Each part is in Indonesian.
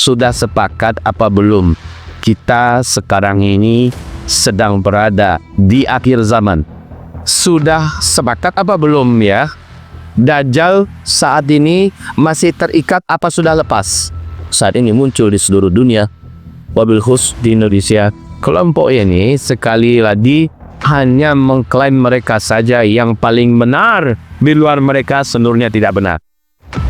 sudah sepakat apa belum? Kita sekarang ini sedang berada di akhir zaman. Sudah sepakat apa belum ya? Dajjal saat ini masih terikat apa sudah lepas? Saat ini muncul di seluruh dunia, wabil khusus di Indonesia. Kelompok ini sekali lagi hanya mengklaim mereka saja yang paling benar. Di luar mereka seluruhnya tidak benar.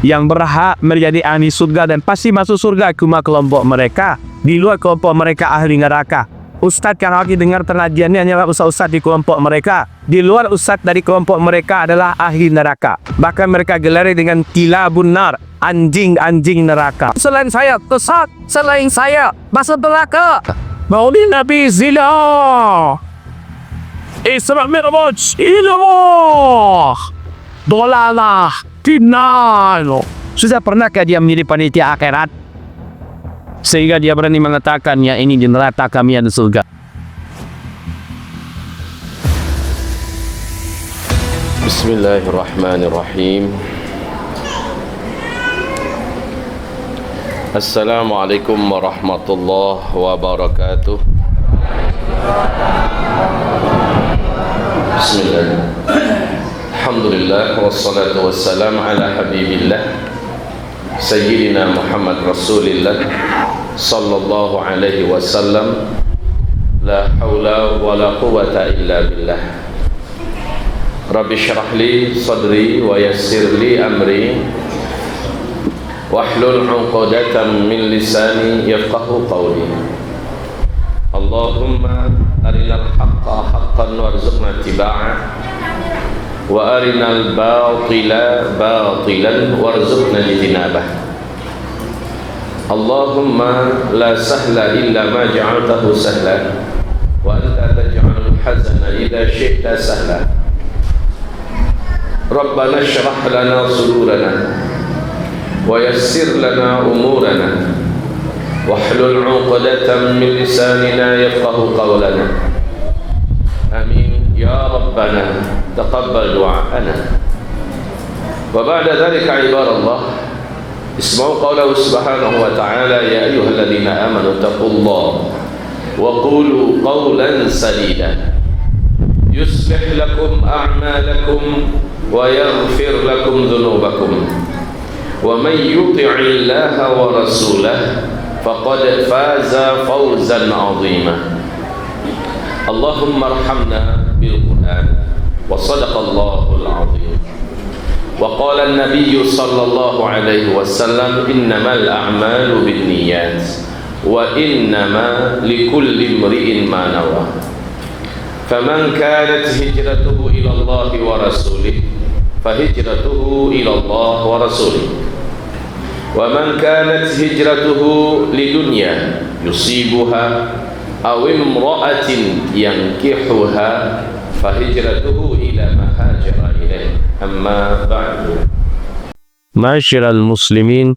Yang berhak menjadi ahli surga dan pasti masuk surga cuma kelompok mereka. Di luar kelompok mereka ahli neraka. Ustadz yang lagi dengar pengajiannya hanyalah ustadz di kelompok mereka. Di luar ustadz dari kelompok mereka adalah ahli neraka. Bahkan mereka gelari dengan kilabun nar, anjing-anjing neraka. Selain saya, kesat. Selain saya, masuk neraka. Maulid Nabi Zila Isra Mi'raj ilallah dolalah dinalo. Sudah pernahkah dia menjadi panitia akhirat sehingga dia berani mengatakan ya ini di neraka kami ada surga? Bismillahirrahmanirrahim. Assalamualaikum warahmatullahi wabarakatuh. Bismillah. Alhamdulillah wassalatu wassalamu ala habibillah Sayyidina Muhammad Rasulillah sallallahu alaihi wasallam. La hawla wa la quwwata illa billah. Rabbi syrah li sadri wa yassir li amri wahlul 'uqdatam min lisani yafqahu qawli. Allahumma arinal haqqa haqqan warzuqna ittiba'ah wa arinal batila batilan warzuqna ijtinabah. Allahumma la sahla illa ma ja'altahu sahla wa anta taj'alul hazana idza syi'ta sahla. Rabbana shrah lana sudurana wa yassir lana umurana wahlul 'uqdatam min lisanina yafqahu qawlana. Amin ya rabbana taqabbal du'ana. Wa ba'da dhalika ibadallah isma'u qawlahu subhanahu wa ta'ala ya ayyuhalladzina amanu taqullaha wa qulu qawlan sadida yuslih lakum a'malakum wa yaghfir lakum dhunubakum wa man yuti'illaha wa rasulahu faqad faza fawzan 'azima. Allahumma arhamna bil Qur'an wa sadaqallahul 'azim. Wa qala an-nabiy sallallahu alaihi wasallam innamal a'malu binniyat wa innama likulli imri'in ma nawa. Faman kanat hijratuhu ila Allah wa rasulih fahijratuhu ila Allah wa rasulih. Wa man kanat hijratuhu lidunya yusibuha aw imra'atin yankihuha fahijratuhu ila ma hajara ilaih. Amma ba'du. Masyiral muslimin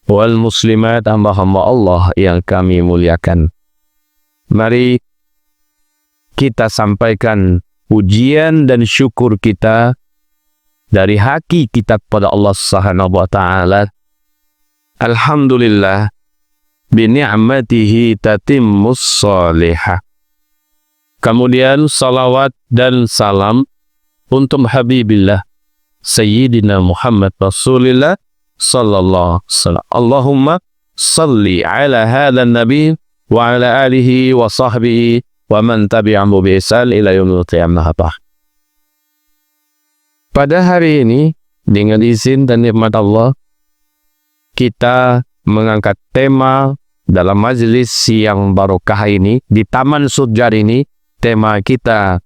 wal muslimat, hamba-hamba Allah yang kami muliakan, mari kita sampaikan pujian dan syukur kita dari hati kita kepada Allah Subhanahu wa taala. Alhamdulillah bi ni'matihi tatimmus shalihah. Kemudian salawat dan salam untuk Habibillah Sayyidina Muhammad Rasulillah sallallahu alaihi wasallam. Allahumma salli ala hadzal nabi wa ala alihi wa sahbihi wa man tabi'ahu bi ihsan ila yaumil qiyamah. Pada hari ini dengan izin dan nikmat Allah kita mengangkat tema dalam majelis yang barokah ini di Taman Surjar ini. Tema kita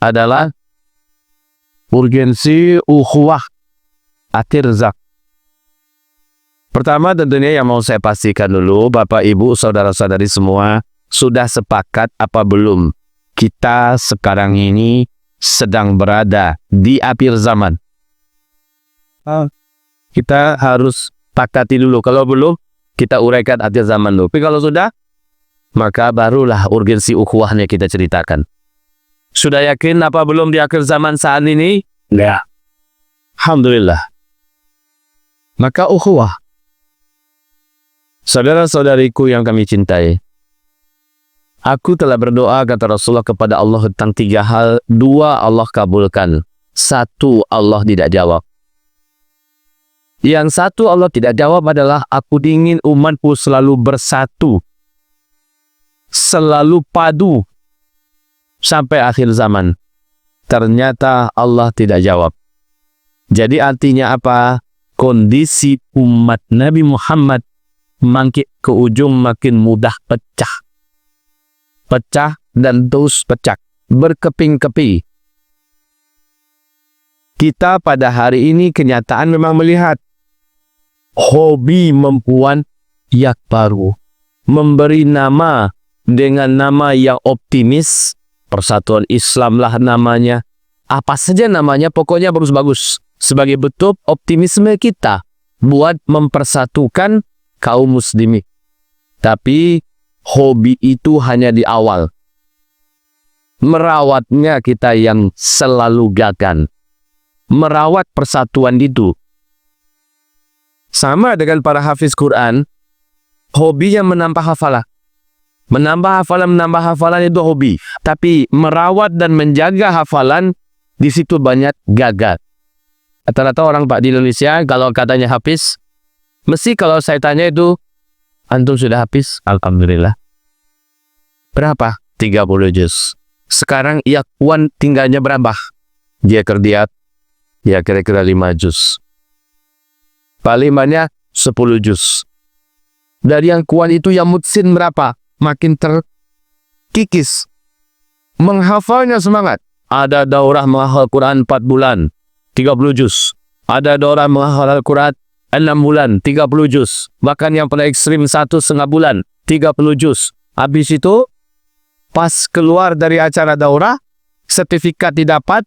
adalah urgensi ukhuwah atirzak. Pertama tentunya yang mau saya pastikan dulu, Bapak Ibu saudara-saudari semua, sudah sepakat apa belum kita sekarang ini sedang berada di akhir zaman? Kita harus sepakati dulu. Kalau belum, kita uraikan akhir zaman dulu. Tapi kalau sudah, maka barulah urgensi ukhuwahnya kita ceritakan. Sudah yakin apa belum di akhir zaman saat ini? Ya. Alhamdulillah. Maka ukhuwah Saudara-saudariku yang kami cintai, aku telah berdoa, kata Rasulullah, kepada Allah tentang 3 hal. 2 Allah kabulkan, 1 Allah tidak jawab. Yang 1 Allah tidak jawab adalah, aku ingin umatku selalu bersatu, selalu padu sampai akhir zaman. Ternyata Allah tidak jawab. Jadi artinya apa? Kondisi umat Nabi Muhammad makin ke ujung makin mudah pecah. Pecah dan terus pecah, berkeping-keping. Kita pada hari ini kenyataan memang melihat hobi mempuan yang baru, memberi nama dengan nama yang optimis, Persatuan Islam lah namanya, apa saja namanya, pokoknya bagus-bagus, sebagai bentuk optimisme kita buat mempersatukan kaum muslimin. Tapi hobi itu hanya di awal. Merawatnya kita yang selalu gagal. Merawat persatuan itu. Sama dengan para hafiz Quran, hobinya menambah hafalan. Menambah hafalan itu hobi. Tapi merawat dan menjaga hafalan, di situ banyak gagal. Rata-rata orang Pak di Indonesia, kalau katanya hafiz, mesti kalau saya tanya itu, antum sudah hafiz? Alhamdulillah. Berapa? 30 juz. Sekarang ikhwan tinggalnya berapa? Dia kerja, ya kira-kira 5 juz. Paling banyak 10 juz. Dari yang kuat itu yang mutsin berapa? Makin terkikis. Menghafalnya semangat. Ada daurah menghafal Quran 4 bulan, 30 juz. Ada daurah menghafal Quran 6 bulan, 30 juz. Bahkan yang paling ekstrim 1,5 bulan, 30 juz. Habis itu, pas keluar dari acara daurah, sertifikat didapat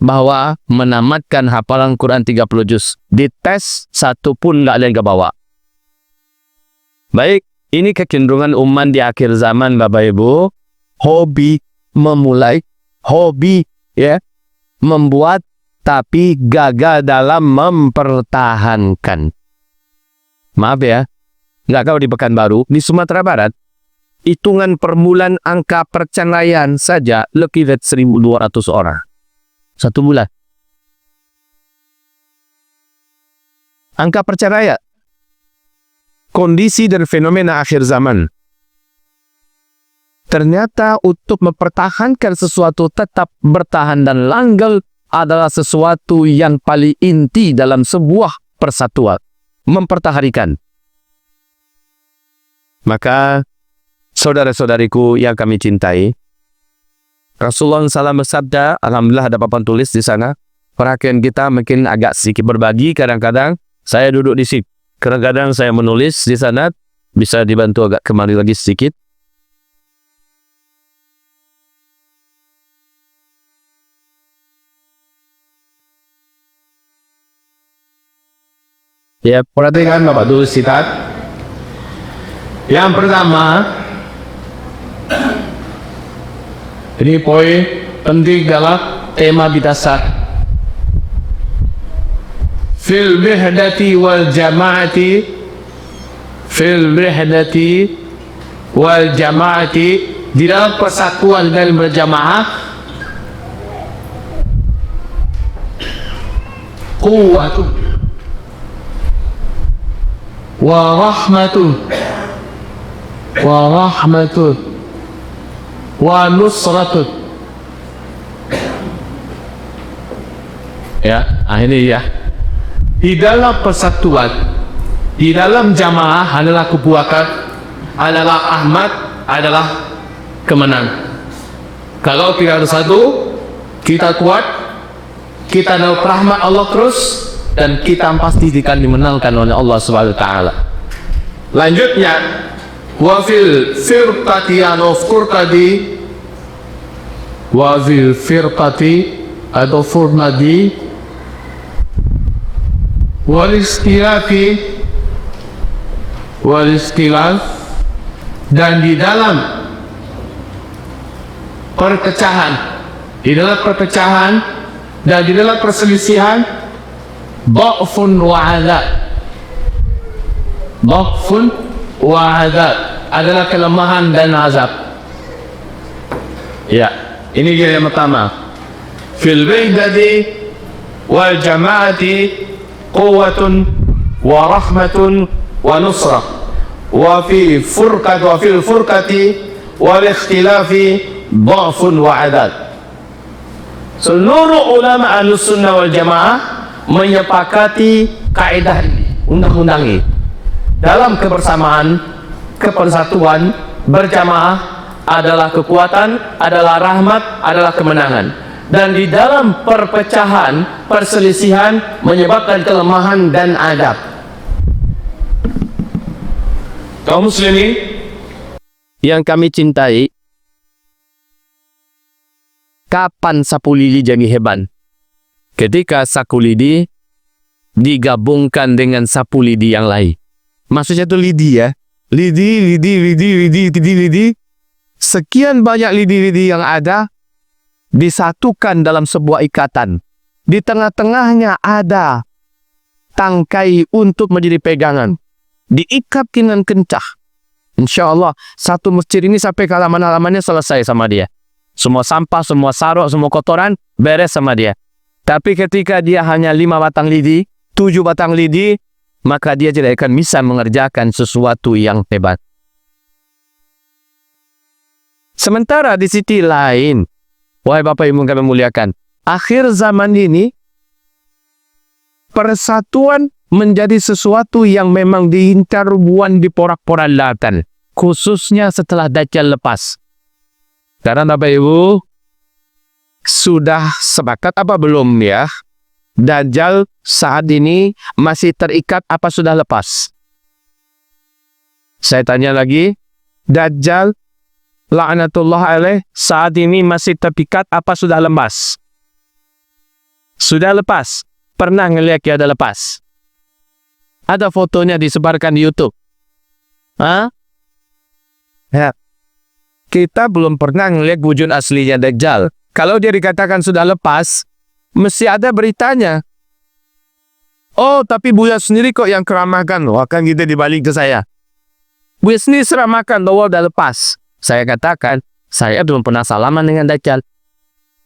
bahwa menamatkan hafalan Quran 30 juz. Dites, 1 pun nggak ada yang kebawa. Baik, ini kecenderungan umat di akhir zaman, Bapak Ibu. Hobi memulai, hobi ya, membuat, tapi gagal dalam mempertahankan. Maaf ya, nggak tahu di Pekanbaru, di Sumatera Barat, hitungan per bulan angka perceraian saja lebih dari 1.200 orang. 1 bulan. Angka perceraian. Kondisi dan fenomena akhir zaman. Ternyata untuk mempertahankan sesuatu tetap bertahan dan langgeng adalah sesuatu yang paling inti dalam sebuah persatuan. Mempertahankan. Maka, saudara-saudariku yang kami cintai, Rasulullah SAW bersabda, alhamdulillah ada papan tulis di sana, perhatian kita mungkin agak sedikit berbagi, kadang-kadang saya duduk di sini, kadang-kadang saya menulis di sana, bisa dibantu agak kembali lagi sedikit. Ya, perhatikan Bapak dulu sitat. Yang pertama, ini poin penting dalam tema bidasar. Fil wihdati wal jama'ati, fil wihdati wal jama'ati, di dalam persatuan dan berjamaah, quwwatun wa rahmatun wa nusratun. Ya, ini ya. Di dalam persatuan, di dalam jamaah adalah kekuatan, adalah Ahmad, adalah kemenangan. Kalau kita bersatu, kita kuat, kita dapat rahmat Allah terus, dan kita pasti akan dimenangkan oleh Allah Subhanahu wa taala. Lanjutnya, wa fil firqati anufurqadi, wa fil firqati atau furnadi wal istilaf, dan di dalam perpecahan, dan di dalam perselisihan, dha'fun wa 'adab, dha'fun wa adab, adalah kelemahan dan azab. Ya, ini dia yang pertama. Fil wahdati wal jama'ati quwwatun wa rahmatun wa nusrah, wa fil furqati wal ikhtilafi dha'fun wa adab. Seluruh ulama Ahlussunnah wal Jamaah menyepakati kaidah ini, undang-undang ini. Dalam kebersamaan, kepersatuan, berjamaah adalah kekuatan, adalah rahmat, adalah kemenangan. Dan di dalam perpecahan, perselisihan menyebabkan kelemahan dan adab. Kaum muslimin yang kami cintai, kapan sapu lidi jadi hebat? Ketika sapu lidi digabungkan dengan sapu lidi yang lain. Maksudnya itu lidi ya. Lidi. Sekian banyak lidi-lidi yang ada disatukan dalam sebuah ikatan. Di tengah-tengahnya ada tangkai untuk menjadi pegangan. Diikat dengan kencah. Insya Allah satu masjid ini sampai ke halaman-halamannya selesai sama dia. Semua sampah, semua sarok, semua kotoran beres sama dia. Tapi ketika dia hanya 5 batang lidi, 7 batang lidi, maka dia tidak akan bisa mengerjakan sesuatu yang hebat. Sementara di sisi lain, wahai Bapak Ibu kami muliakan, akhir zaman ini persatuan menjadi sesuatu yang memang diincar buan di porak-porandatan, khususnya setelah Dajjal lepas. Karena Bapak Ibu sudah sepakat apa belum ya? Dajjal saat ini masih terikat apa sudah lepas? Saya tanya lagi, Dajjal la'natullah alaih saat ini masih terikat apa sudah lepas? Sudah lepas. Pernah ngelihat dia ada lepas? Ada fotonya disebarkan di YouTube. Hah? Ya. Kita belum pernah ngelihat wujud aslinya Dajjal. Kalau dia dikatakan sudah lepas, mesti ada beritanya. Oh, tapi Buya sendiri kok yang keramahkan. Wah, kan gitu dibalik ke saya. Buya sendiri seramahkan bahwa udah lepas. Saya katakan, saya belum pernah salaman dengan Dajjal.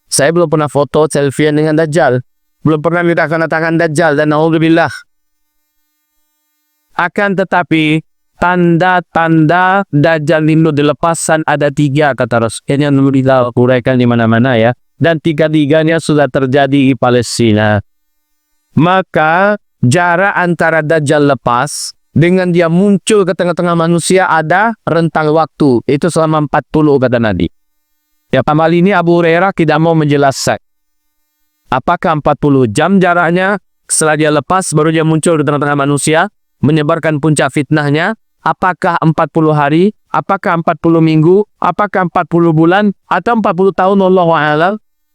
Saya belum pernah foto selfie dengan Dajjal. Belum pernah lihat tangan Dajjal dan naudzubillah. Akan tetapi, tanda-tanda Dajjal itu dilepaskan ada 3 kata Rasulullah. Yang kita uraikan di mana-mana ya. Dan 3-tiganya sudah terjadi di Palestina. Maka jarak antara Dajjal lepas dengan dia muncul ke tengah-tengah manusia ada rentang waktu. Itu selama 40 kata Nabi. Ya, amal ini Abu Hurairah tidak mau menjelaskan. Apakah 40 jam jaraknya setelah dia lepas baru dia muncul di tengah-tengah manusia menyebarkan puncak fitnahnya? Apakah 40 hari? Apakah 40 minggu? Apakah 40 bulan? Atau 40 tahun? Wallahu a'lam.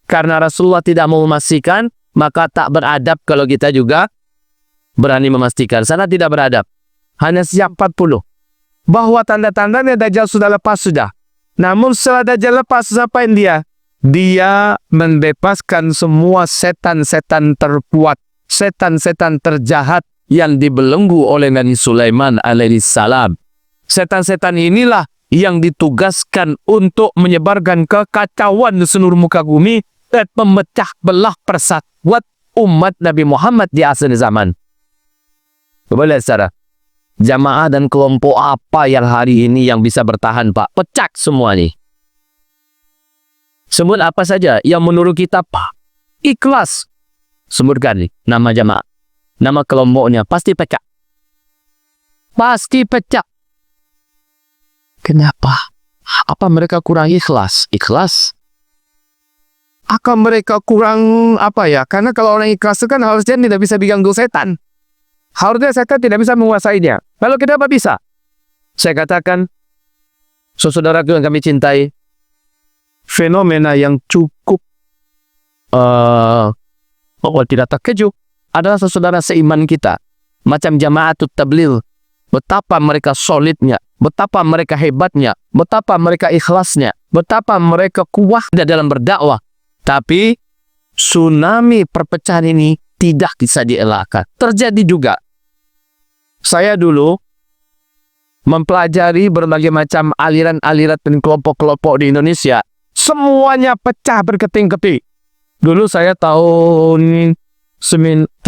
Karena Rasulullah tidak mau memastikan, maka tak beradab kalau kita juga berani memastikan. Sana tidak beradab. Hanya siap 40. Bahwa tanda-tandanya Dajjal sudah lepas sudah. Namun setelah Dajjal lepas, ngapain dia? Dia membebaskan semua setan-setan terkuat, setan-setan terjahat yang dibelenggu oleh Nabi Sulaiman alaihissalam. Setan-setan inilah yang ditugaskan untuk menyebarkan kekacauan di seluruh muka bumi dan memecah belah persatuan umat Nabi Muhammad di akhir zaman. Coba lihat secara jamaah dan kelompok apa yang hari ini yang bisa bertahan, Pak? Pecah semua nih. Sebut apa saja yang menurut kita Pak ikhlas. Sebutkan nih nama jamaah, nama kelompoknya, pasti pecah. Pasti pecah. Kenapa? Apa mereka kurang ikhlas? Ikhlas? Apa mereka kurang apa ya? Karena kalau orang ikhlas itu kan harusnya tidak bisa diganggu setan. Harusnya setan tidak bisa menguasainya. Kalau kenapa bisa? Saya katakan, saudaraku yang kami cintai, fenomena yang cukup tidak terkejut adalah saudara seiman kita. Macam Jama'atut Tabligh. Betapa mereka solidnya, betapa mereka hebatnya, betapa mereka ikhlasnya, betapa mereka kuat dalam berdakwah. Tapi tsunami perpecahan ini tidak bisa dielakkan. Terjadi juga. Saya dulu mempelajari berbagai macam aliran-aliran dan kelompok-kelompok di Indonesia, semuanya pecah berkeping-keping. Dulu saya tahun 89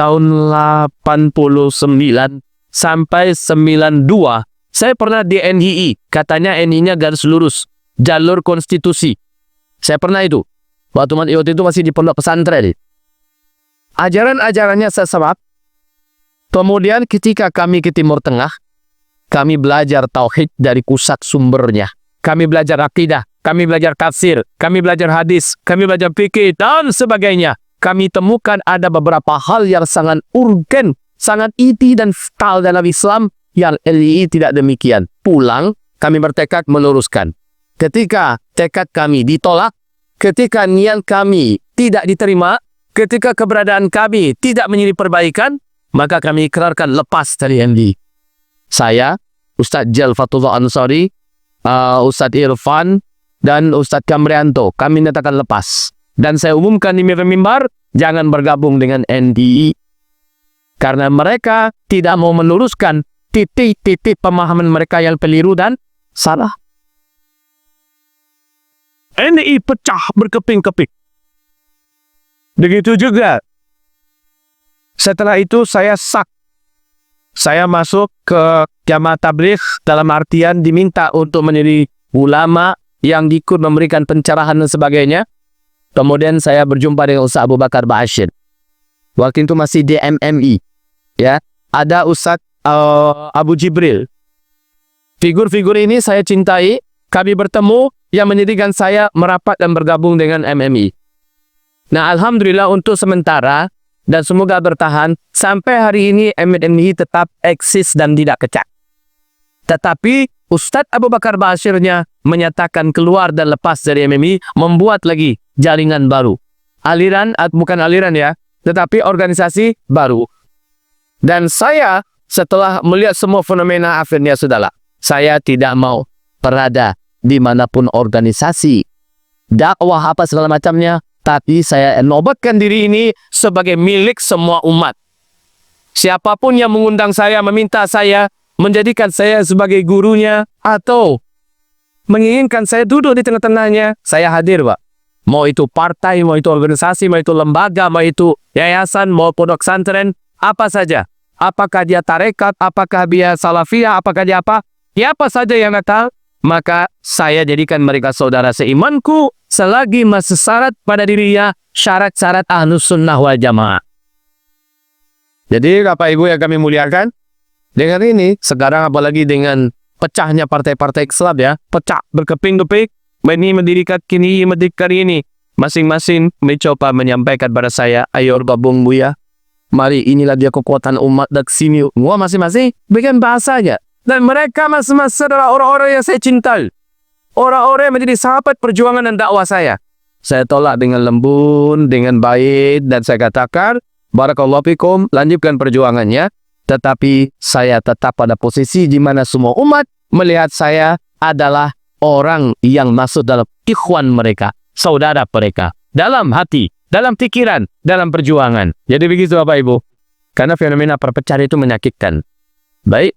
sampai 92, saya pernah di NII. Katanya NII-nya garis lurus, jalur konstitusi. Saya pernah itu. Waktu itu masih di pondok pesantren. Ajaran-ajarannya sesat. Kemudian ketika kami ke Timur Tengah, kami belajar tauhid dari pusat sumbernya. Kami belajar akidah, kami belajar tafsir, kami belajar hadis, kami belajar fikih, dan sebagainya. Kami temukan ada beberapa hal yang sangat urgen, sangat inti dan vital dalam Islam yang NII tidak demikian. Pulang, kami bertekad meluruskan. Ketika tekad kami ditolak, ketika niat kami tidak diterima, ketika keberadaan kami tidak menjadi perbaikan, maka kami ikrarkan lepas dari NII. Saya, Ustadz Jal Fatullah Ansari, Ustadz Irfan, dan Ustadz Kamrianto, kami nyatakan lepas. Dan saya umumkan di mimbar, jangan bergabung dengan NII. Karena mereka tidak mau meluruskan titik-titik pemahaman mereka yang keliru dan salah. NII pecah berkeping-keping. Begitu juga. Setelah itu saya Saya masuk ke Jamaah Tabligh dalam artian diminta untuk menjadi ulama yang ikut memberikan pencerahan dan sebagainya. Kemudian saya berjumpa dengan Ustaz Abu Bakar Ba'asyir. Waktu itu masih di MMI. Ya, ada Ustaz Abu Jibril. Figur-figur ini saya cintai. Kami bertemu yang menjadikan saya merapat dan bergabung dengan MMI. Nah, alhamdulillah untuk sementara dan semoga bertahan sampai hari ini MMI tetap eksis dan tidak kecak. Tetapi Ustadz Abu Bakar Ba'asyirnya menyatakan keluar dan lepas dari MMI, membuat lagi jaringan baru. Aliran, bukan aliran ya, tetapi organisasi baru. Dan saya setelah melihat semua fenomena akhirnya sudahlah. Saya tidak mau berada dimanapun organisasi, dakwah apa segala macamnya. Tapi saya nobatkan diri ini sebagai milik semua umat. Siapapun yang mengundang saya, meminta saya, menjadikan saya sebagai gurunya, atau menginginkan saya duduk di tengah-tengahnya, saya hadir, Pak. Mau itu partai, mau itu organisasi, mau itu lembaga, mau itu yayasan, mau pondok pesantren, apa saja. Apakah dia tarekat, apakah dia salafiyah, apakah dia apa? Siapa saja yang datang, maka saya jadikan mereka saudara seimanku selagi masih syarat pada dirinya syarat-syarat Ahlus Sunnah wal Jamaah. Jadi Bapak Ibu yang kami muliakan, dengan ini sekarang apalagi dengan pecahnya partai-partai Islam ya, pecah berkeping-keping, ini mendirikan kini, mendirikan ini, masing-masing mencoba menyampaikan pada saya, ayo bergabung Buya, mari inilah dia kekuatan umat dan sini, semua masing-masing bikin bahasanya. Dan mereka masing-masing adalah orang-orang yang saya cintai. Orang-orang yang menjadi sahabat perjuangan dan dakwah saya. Saya tolak dengan lembut, dengan baik, dan saya katakan, barakallahu fikum, lanjutkan perjuangannya. Tetapi saya tetap pada posisi di mana semua umat melihat saya adalah orang yang masuk dalam ikhwan mereka, saudara mereka, dalam hati, dalam pikiran, dalam perjuangan. Jadi begitu Bapak Ibu. Karena fenomena perpecahan itu menyakitkan. Baik.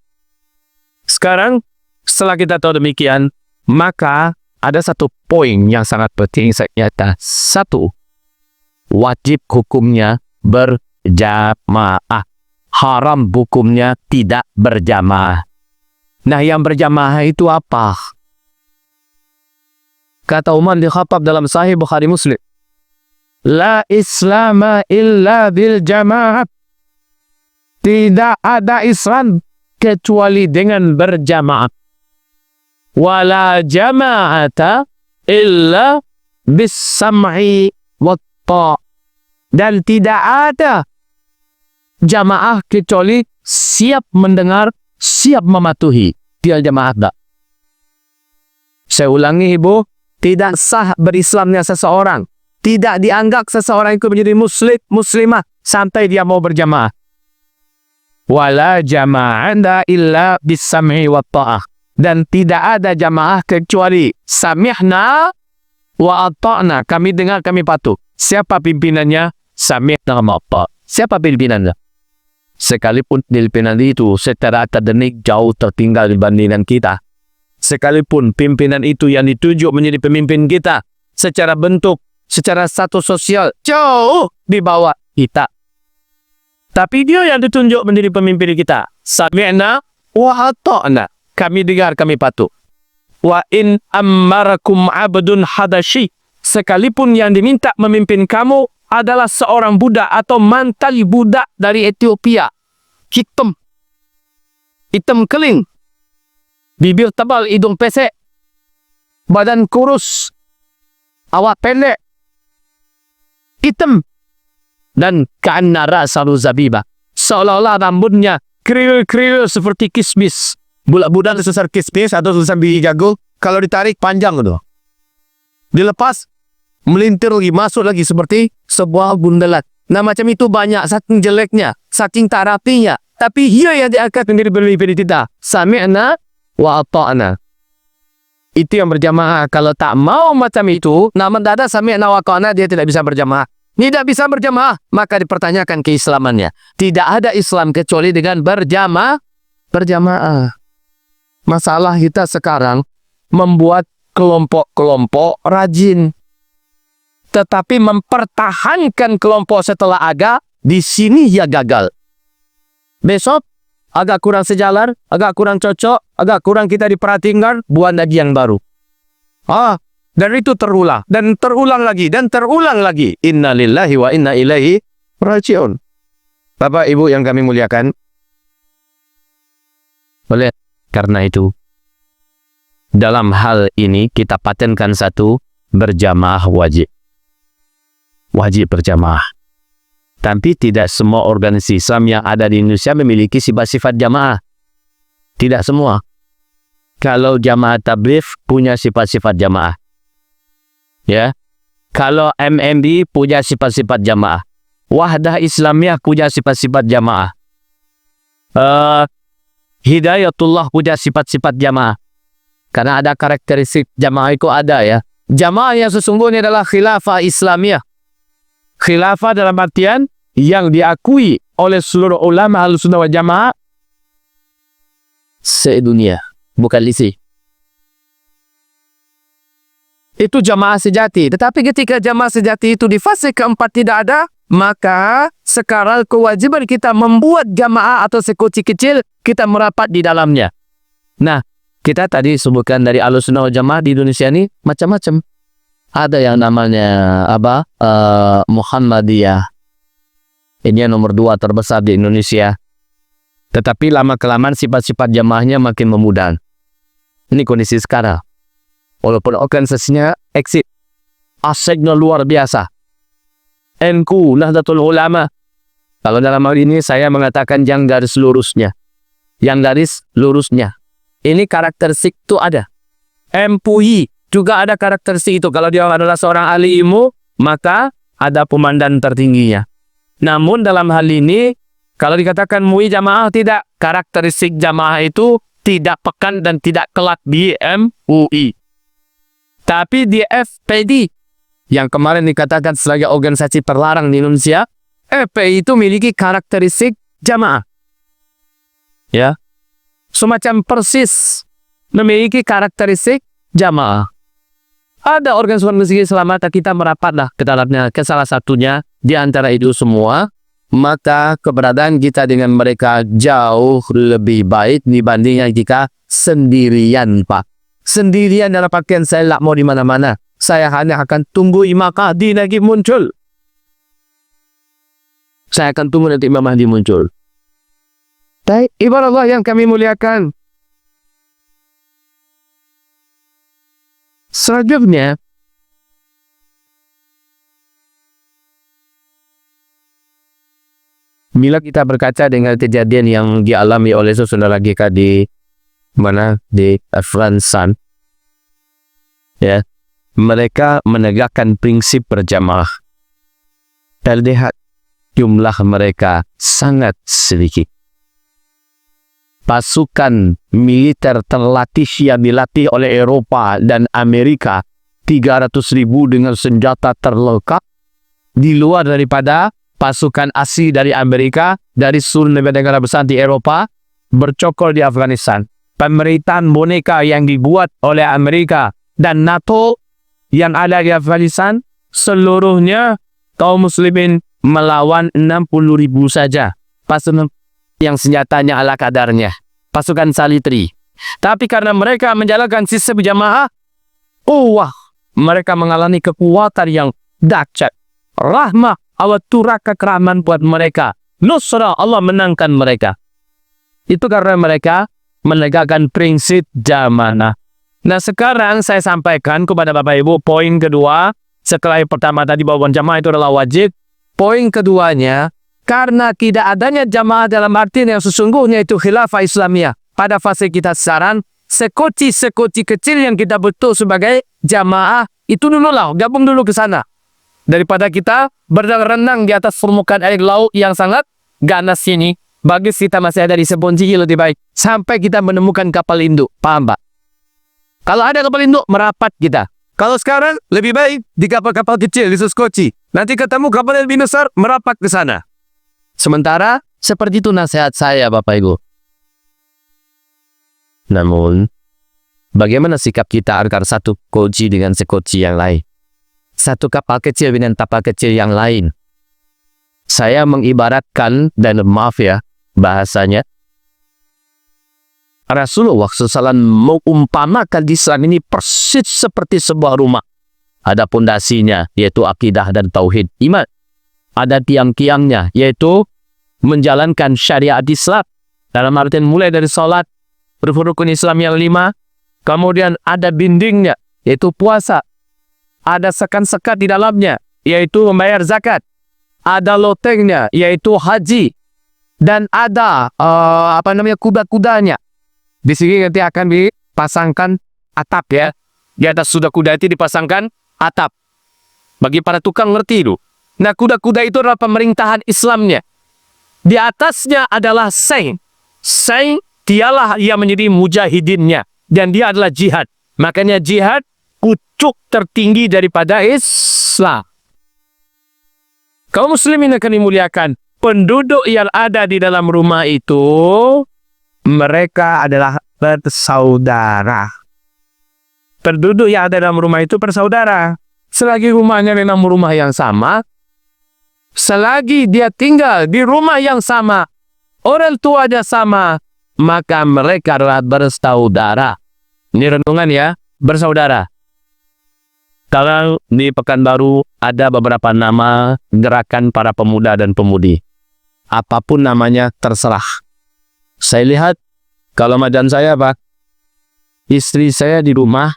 Sekarang, setelah kita tahu demikian, maka ada satu poin yang sangat penting saya nyata. Satu, wajib hukumnya berjamaah. Haram hukumnya tidak berjamaah. Nah, yang berjamaah itu apa? Kata Umar bin Khattab dalam Sahih Bukhari Muslim, La islama illa bil jamaah. Tidak ada Islam kecuali dengan berjamaah. Wala jama'ata illa bis sam'i wat ta'. Dan tidak ada jamaah kecuali siap mendengar, siap mematuhi. Dia jamaah tak. Saya ulangi Ibu, tidak sah berislamnya seseorang. Tidak dianggap seseorang itu menjadi muslim, muslimah sampai dia mau berjamaah. Wala jama'anda illa bis sam'i wat ta'ah. Dan tidak ada jamaah kecuali samihna wa ata'na. Kami dengar, kami patuh. Siapa pimpinannya? Samihna wa ata'na. Siapa pimpinannya? Sekalipun pimpinan itu secara akademik jauh tertinggal dibandingkan kita. Sekalipun pimpinan itu yang ditunjuk menjadi pemimpin kita, secara bentuk, secara status sosial, jauh di bawah kita. Tapi dia yang ditunjuk menjadi pemimpin kita. Sami'na wa ata'na. Kami dengar, kami patuh. Wa in ammarakum abdun hadashi. Sekalipun yang diminta memimpin kamu adalah seorang budak atau mantan budak dari Ethiopia. Hitam keling. Bibir tebal, hidung pesek. Badan kurus. Awak pendek. Hitam. Dan ka'anna ra'sahu zabiba. Seolah-olah rambutnya kriwil-kriwil seperti kismis. Bulat-bulat sebesar kismis atau sebesar biji jagung. Kalau ditarik panjang itu. Dilepas, melintir lagi, masuk lagi seperti sebuah bundelat. Nah macam itu banyak, saking jeleknya, saking tak rapinya. Tapi dia yang diangkat menjadi pemimpin kita. Sami'na wa ata'na. Itu yang berjamaah. Kalau tak mau macam itu, nah mendadak sami'na wa ata'na, dia tidak bisa berjamaah. Tidak bisa berjamaah, maka dipertanyakan keislamannya. Tidak ada Islam kecuali dengan berjamaah. Masalah kita sekarang membuat kelompok-kelompok rajin. Tetapi mempertahankan kelompok setelah agak, di sini ya gagal. Besok, agak kurang sejalan, agak kurang cocok, agak kurang kita diperhatikan, buat lagi yang baru. Dan itu terulang, dan terulang lagi, dan terulang lagi. Inna lillahi wa inna ilaihi raji'un. Bapak, Ibu yang kami muliakan, oleh karena itu, dalam hal ini kita patenkan satu, berjamaah wajib. Wajib berjamaah. Tapi tidak semua organisasi Islam yang ada di Indonesia memiliki sifat-sifat jamaah. Tidak semua. Kalau jamaah tabligh punya sifat-sifat jamaah. Ya. Kalau MMB punya sifat-sifat jamaah. Wahdah Islamiyah punya sifat-sifat jamaah. Hidayatullah punya sifat-sifat jamaah. Karena ada karakteristik jamaah itu ada ya. Jamaah yang sesungguhnya adalah khilafah Islamiyah. Khilafah dalam artian yang diakui oleh seluruh ulama Ahlussunnah wal Jamaah sedunia, bukan lisi. Itu jamaah sejati. Tetapi ketika jamaah sejati itu di fase keempat tidak ada, maka sekarang kewajiban kita membuat jamaah atau sekuci kecil, kita merapat di dalamnya. Nah, kita tadi sebutkan dari Ahlussunnah wal Jamaah di Indonesia ini macam-macam. Ada yang namanya Muhammadiyah. Ini yang nomor 2 terbesar di Indonesia. Tetapi lama-kelamaan sifat-sifat jamaahnya makin memudar. Ini kondisi sekarang. Walaupun organisasinya eksis. Asyiknya luar biasa. NU, Nahdlatul Ulama. Kalau dalam hal ini saya mengatakan yang garis lurusnya. Yang garis lurusnya. Ini karakteristik itu ada. MPUI juga ada karakteristik itu. Kalau dia adalah seorang ahli ilmu, maka ada komandan tertingginya. Namun dalam hal ini, kalau dikatakan MUI jamaah tidak, karakteristik jamaah itu tidak pekan dan tidak kelak di MUI. Tapi di FPD, yang kemarin dikatakan sebagai organisasi terlarang di Indonesia, FPI itu memiliki karakteristik jamaah. Ya, semacam persis memiliki karakteristik jamaah. Ada organisasi Islam, kita merapatlah ke dalamnya, ke salah satunya di antara itu semua, maka keberadaan kita dengan mereka jauh lebih baik dibandingkan jika sendirian, Pak. Sendirian dalam pakaian saya tak mau di mana-mana. Saya hanya akan tunggu Imam Mahdi lagi muncul. Saya akan tunggu nanti Imam Mahdi muncul. Baik, ibarat Allah yang kami muliakan. Selanjutnya, bila kita berkaca dengan kejadian yang dialami oleh saudara kita di mana, di Afghanistan, ya, mereka menegakkan prinsip berjamaah. Terlihat jumlah mereka sangat sedikit. Pasukan militer terlatih yang dilatih oleh Eropa dan Amerika 300.000 dengan senjata terlengkap di luar daripada pasukan asli dari Amerika, dari seluruh negara besar di Eropa, bercokol di Afghanistan. Pemerintahan boneka yang dibuat oleh Amerika dan NATO yang ada di Afghanistan, seluruhnya kaum muslimin melawan 60.000 saja. Pasukan yang senjatanya ala kadarnya. Pasukan salitri. Tapi karena mereka menjalankan sistem jamaah, mereka mengalami kekuatan yang dahsyat. Rahmah Allah turah kekeraman buat mereka. Nusrah Allah menangkan mereka. Itu karena mereka menegakkan prinsip jamaah. Nah, sekarang saya sampaikan kepada Bapak Ibu poin kedua. Setelah yang pertama tadi bahwa jamaah itu adalah wajib. Poin keduanya, karena tidak adanya jamaah dalam artian yang sesungguhnya itu khilafah Islamiyah. Pada fase kita sekarang, sekoti kecil yang kita betul sebagai jamaah, itu dululah, gabung dulu ke sana. Daripada kita berenang di atas permukaan air laut yang sangat ganas ini, bagus kita masih ada di Seponji lebih baik. Sampai kita menemukan kapal induk, paham Pak? Kalau ada kapal induk, merapat kita. Kalau sekarang, lebih baik di kapal-kapal kecil, di Seskoci. Nanti ketemu kapal yang lebih besar, merapat ke sana. Sementara, seperti itu nasihat saya, Bapak Ibu. Namun, bagaimana sikap kita agar satu koji dengan sekoci yang lain? Satu kapal kecil dengan kapal kecil yang lain. Saya mengibaratkan, dan maaf ya, bahasanya, Rasulullah SAW mengumpamakan Islam ini persis seperti sebuah rumah. Ada pondasinya, yaitu akidah dan tauhid iman. Ada tiang-tiangnya, yaitu menjalankan syariat Islam. Dalam artian mulai dari salat, rukun Islam yang 5, kemudian ada dindingnya, yaitu puasa. Ada sekat-sekat di dalamnya, yaitu membayar zakat. Ada lotengnya, yaitu haji. Dan ada kuda-kudanya. Di sini nanti akan dipasangkan atap ya. Di atas sudah kuda itu dipasangkan atap. Bagi para tukang ngerti itu. Nah, kuda-kuda itu adalah pemerintahan Islamnya. Di atasnya adalah saint. Saint, dialah yang menjadi mujahidinnya. Dan dia adalah jihad. Makanya jihad pucuk tertinggi daripada Islam. Kaum muslimin akan dimuliakan. Penduduk yang ada di dalam rumah itu, mereka adalah bersaudara. Penduduk yang ada dalam rumah itu bersaudara. Selagi rumahnya dalam rumah yang sama, selagi dia tinggal di rumah yang sama, orang tuanya sama, maka mereka adalah bersaudara. Ini renungan ya, bersaudara. Kalau di Pekanbaru ada beberapa nama gerakan para pemuda dan pemudi. Apapun namanya terserah. Saya lihat, kalau madam saya Pak, istri saya di rumah,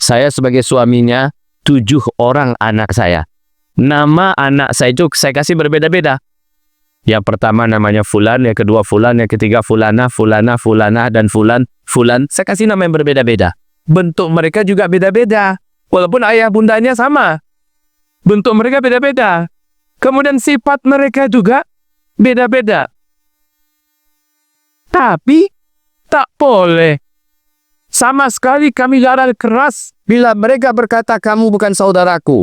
saya sebagai suaminya, 7 orang anak saya. Nama anak saya itu saya kasih berbeda-beda. Yang pertama namanya Fulan, yang kedua Fulan, yang ketiga Fulana, dan Fulan. Saya kasih nama yang berbeda-beda. Bentuk mereka juga beda-beda. Walaupun ayah bundanya sama. Bentuk mereka beda-beda. Kemudian sifat mereka juga beda-beda. Tapi tak boleh. Sama sekali kami larang keras bila mereka berkata kamu bukan saudaraku.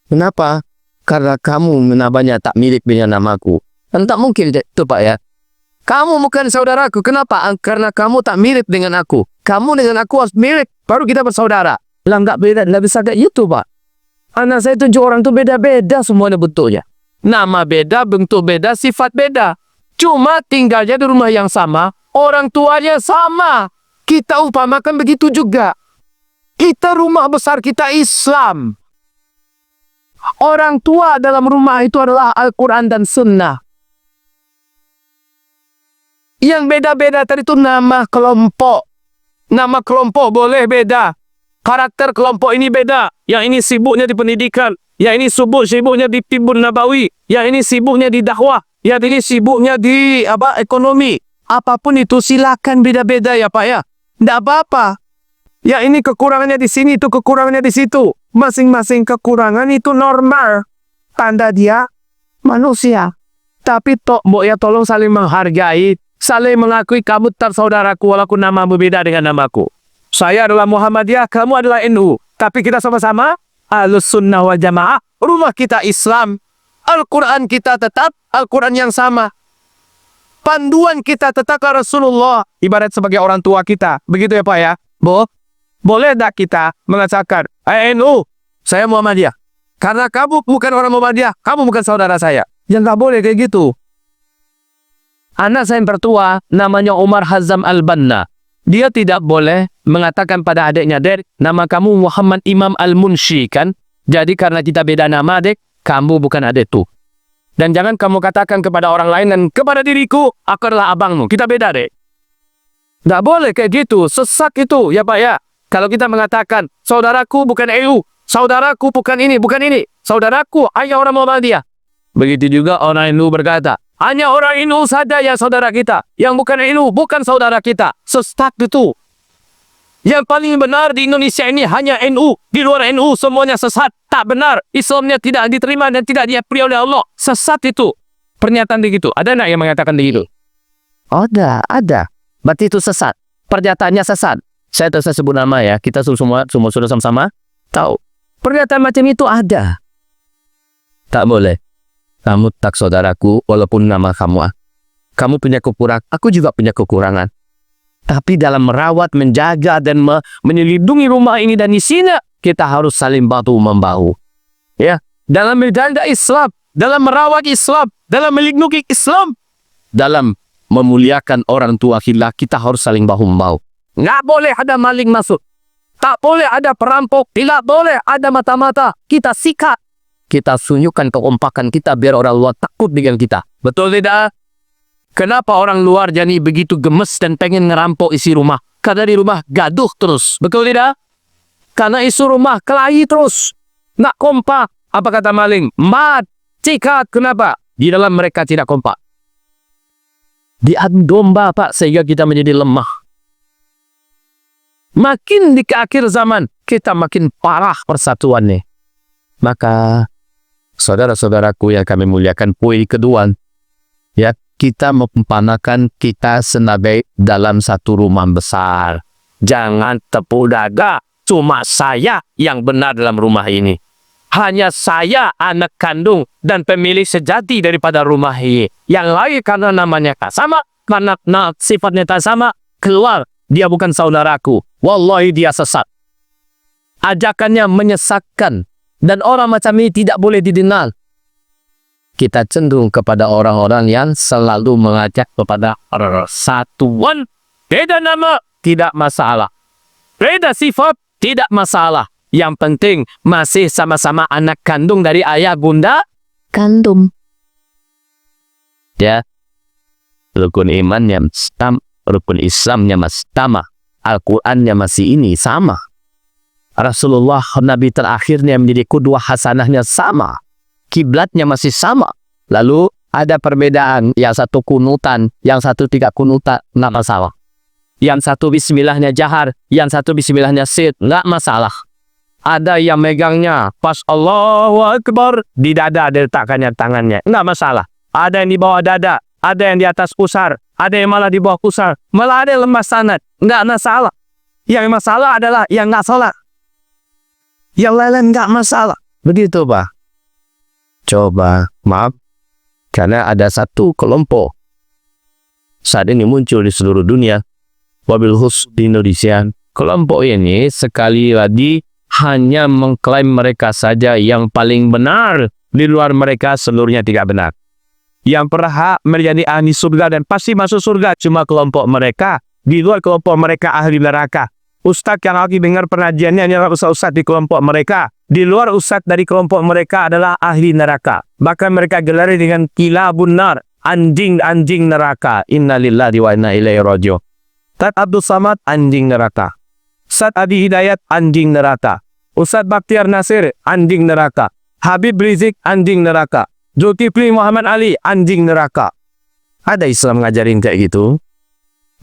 Kenapa? Karena kamu namanya tak mirip dengan namaku. Dan tak mungkin itu Pak ya. Kamu bukan saudaraku. Kenapa? Karena kamu tak mirip dengan aku. Kamu dengan aku harus mirip. Baru kita bersaudara. Lah nggak beda, nggak bisa kayak itu Pak. Anak saya 7 orang tuh beda-beda semuanya bentuknya. Nama beda, bentuk beda, sifat beda. Cuma tinggalnya di rumah yang sama, orang tuanya sama. Kita umpamakan begitu juga. Kita rumah besar kita Islam. Orang tua dalam rumah itu adalah Al-Quran dan Sunnah. Yang beda-beda tadi itu nama kelompok. Nama kelompok boleh beda. Karakter kelompok ini beda. Yang ini sibuknya di pendidikan. Yang ini sibuknya di Tibbun Nabawi. Yang ini sibuknya di dakwah. Yang ini sibuknya di ekonomi. Apapun itu silakan beda-beda ya Pak ya. Tidak apa-apa. Yang ini kekurangannya di sini, itu kekurangannya di situ. Masing-masing kekurangan itu normal. Tanda dia manusia. Tapi ya tolong saling menghargai. Saling mengakui kamu saudaraku walaupun nama berbeda dengan namaku. Saya adalah Muhammadiyah, kamu adalah NU. Tapi kita sama-sama Ahlus Sunnah wal Jamaah. Rumah kita Islam. Al-Quran kita tetap Al-Quran yang sama. Panduan kita tetap ke Rasulullah. Ibarat sebagai orang tua kita. Begitu ya Pak ya? Boleh tak kita mengatakan, NU, saya Muhammadiyah. Karena kamu bukan orang Muhammadiyah, kamu bukan saudara saya. Ya nggak boleh kayak gitu. Anak saya yang tertua, namanya Umar Hazam Al-Banna. Dia tidak boleh mengatakan pada adiknya, Dek, nama kamu Muhammad Imam Al-Munshi kan? Jadi karena kita beda nama, Dek, kamu bukan adikku. Dan jangan kamu katakan kepada orang lain dan kepada diriku, aku adalah abangmu. Kita beda, Dek. Nggak boleh kayak gitu. Sesat itu, ya Pak ya. Kalau kita mengatakan, saudaraku bukan EU, saudaraku bukan ini, saudaraku hanya orang Muhammadiyah. Begitu juga orang NU berkata, hanya orang NU saja yang saudara kita. Yang bukan NU, bukan saudara kita. Sesat itu. Yang paling benar di Indonesia ini hanya NU. Di luar NU semuanya sesat. Tak benar. Islamnya tidak diterima dan tidak diakui oleh Allah. Sesat itu. Pernyataan begitu. Ada nak yang mengatakan begitu? Ada. Berarti itu sesat. Pernyataannya sesat. Saya tak usah sebut nama ya. Kita semua sudah sama-sama tahu. Pernyataan macam itu ada. Tak boleh. Kamu tak saudaraku walaupun nama kamu. Kamu punya kekurangan. Aku juga punya kekurangan. Tapi dalam merawat, menjaga, dan menyelidungi rumah ini dan isinya, kita harus saling bahu-membahu. Ya, dalam menjaga Islam, dalam merawat Islam, dalam melindungi Islam, dalam memuliakan orang tua kita harus saling bahu-membahu. Nggak boleh ada maling masuk. Tak boleh ada perampok. Tidak boleh ada mata-mata. Kita sikat. Kita tunjukkan kekompakan kita biar orang luar takut dengan kita. Betul tidak? Kenapa orang luar jadi begitu gemes dan pengen ngerampok isi rumah? Karena di rumah gaduh terus. Betul tidak? Karena isi rumah kelahi terus. Nak kompak. Apa kata maling? Mat. Cikat. Kenapa? Di dalam mereka tidak kompak. Diadu domba Pak sehingga kita menjadi lemah. Makin di akhir zaman kita makin parah persatuannya. Maka saudara-saudaraku yang kami muliakan, poin kedua. Ya. Kita mempanakan kita senabai dalam satu rumah besar. Jangan tepuk dada, cuma saya yang benar dalam rumah ini. Hanya saya anak kandung dan pemilik sejati daripada rumah ini. Yang lain karena namanya tak sama, karena sifatnya tak sama, keluar. Dia bukan saudaraku. Wallahi dia sesat. Ajakannya menyesatkan. Dan orang macam ini tidak boleh didengar. Kita cenderung kepada orang-orang yang selalu mengajak kepada persatuan. Beda nama, tidak masalah. Beda sifat, tidak masalah. Yang penting masih sama-sama anak kandung dari ayah bunda kandung. Ya, rukun imannya sama, rukun Islamnya masih sama, Al-Qurannya masih ini sama. Rasulullah Nabi terakhirnya menjadi qudwah hasanahnya sama. Kiblatnya masih sama. Lalu ada perbedaan. Yang satu kunutan, yang satu tidak kunutan, nggak masalah. Yang satu bismillahnya jahar, yang satu bismillahnya sir, nggak masalah. Ada yang megangnya pas Allahu Akbar di dada diletakkannya tangannya, nggak masalah. Ada yang di bawah dada, ada yang di atas pusar, ada yang malah di bawah pusar, malah ada yang lemas sanad, nggak masalah. Yang masalah adalah yang nggak salat. Yang lain nggak masalah. Begitu Pak. Coba, maaf, karena ada satu kelompok saat ini muncul di seluruh dunia, wabil khusus di Indonesia. Kelompok ini sekali lagi hanya mengklaim mereka saja yang paling benar, di luar mereka seluruhnya tidak benar. Yang berhak menjadi ahli surga dan pasti masuk surga cuma kelompok mereka, di luar kelompok mereka ahli neraka. Ustadz yang lagi dengar pengajiannya adalah ustadz di kelompok mereka. Di luar ustadz dari kelompok mereka adalah ahli neraka. Bahkan mereka gelari dengan kilabun nar, anjing-anjing neraka. Innalillahi wa inna ilaihi raji'un. Ustadz Abdul Samad, anjing neraka. Ustadz Adi Hidayat, anjing neraka. Ustadz Bakhtiar Nasir, anjing neraka. Habib Rizik, anjing neraka. Zulkifli Muhammad Ali, anjing neraka. Ada Islam ngajarin kayak gitu?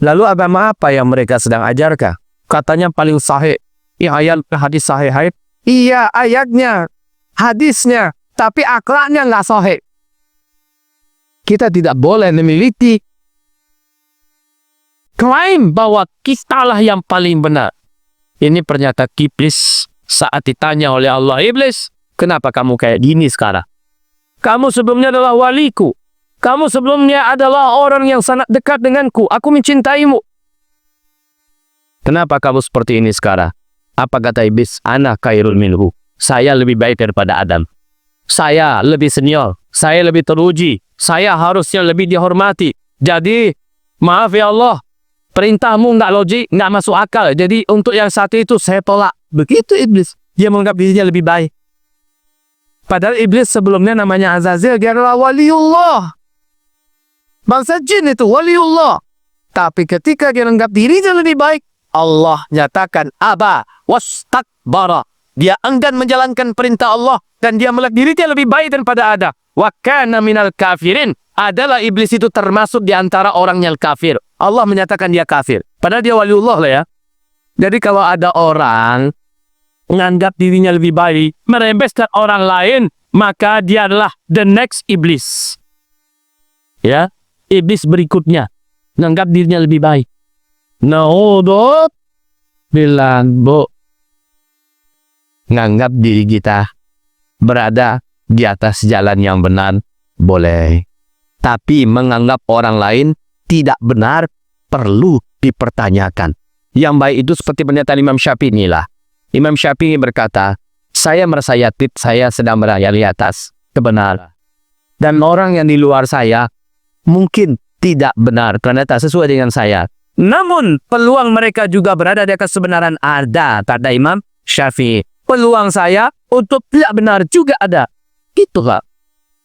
Lalu agama apa yang mereka sedang ajarkan? Katanya paling sahih. Ayat hadis sahih. Iya ayatnya, hadisnya, tapi akhlaknya nggak sahih. Kita tidak boleh memiliki klaim bahwa kitalah yang paling benar. Ini pernyataan Iblis saat ditanya oleh Allah, Iblis, kenapa kamu kayak gini sekarang? Kamu sebelumnya adalah waliku. Kamu sebelumnya adalah orang yang sangat dekat denganku. Aku mencintaimu. Kenapa kamu seperti ini sekarang? Apa kata iblis? Ana khairun minhu. Saya lebih baik daripada Adam. Saya lebih senior. Saya lebih teruji. Saya harusnya lebih dihormati. Jadi, maaf ya Allah. Perintahmu nggak logik, nggak masuk akal. Jadi, untuk yang satu itu saya tolak. Begitu iblis. Dia menganggap dirinya lebih baik. Padahal iblis sebelumnya namanya Azazil. Dia adalah waliullah. Bangsa jin itu waliullah. Tapi ketika dia menganggap dirinya lebih baik, Allah nyatakan aba wastakbara. Dia enggan menjalankan perintah Allah dan dia melihat dirinya lebih baik daripada Adam. Wa kana minal kafirin. Adalah iblis itu termasuk di antara orang yang kafir. Allah menyatakan dia kafir. Padahal dia waliullah lah ya. Jadi kalau ada orang menganggap dirinya lebih baik, merembeskan orang lain, maka dia adalah the next iblis. Ya, iblis berikutnya menganggap dirinya lebih baik. Naudot bilang, Bu, menganggap diri kita berada di atas jalan yang benar, boleh. Tapi menganggap orang lain tidak benar, perlu dipertanyakan. Yang baik itu seperti pernyataan Imam Syafi'i inilah. Imam Syafi'i berkata, saya merasa yakin saya sedang berada di atas kebenaran. Dan orang yang di luar saya mungkin tidak benar karena tak sesuai dengan saya. Namun peluang mereka juga berada di atas kebenaran ada, kata Imam Syafi'i. Peluang saya untuk tidak benar juga ada. Itulah.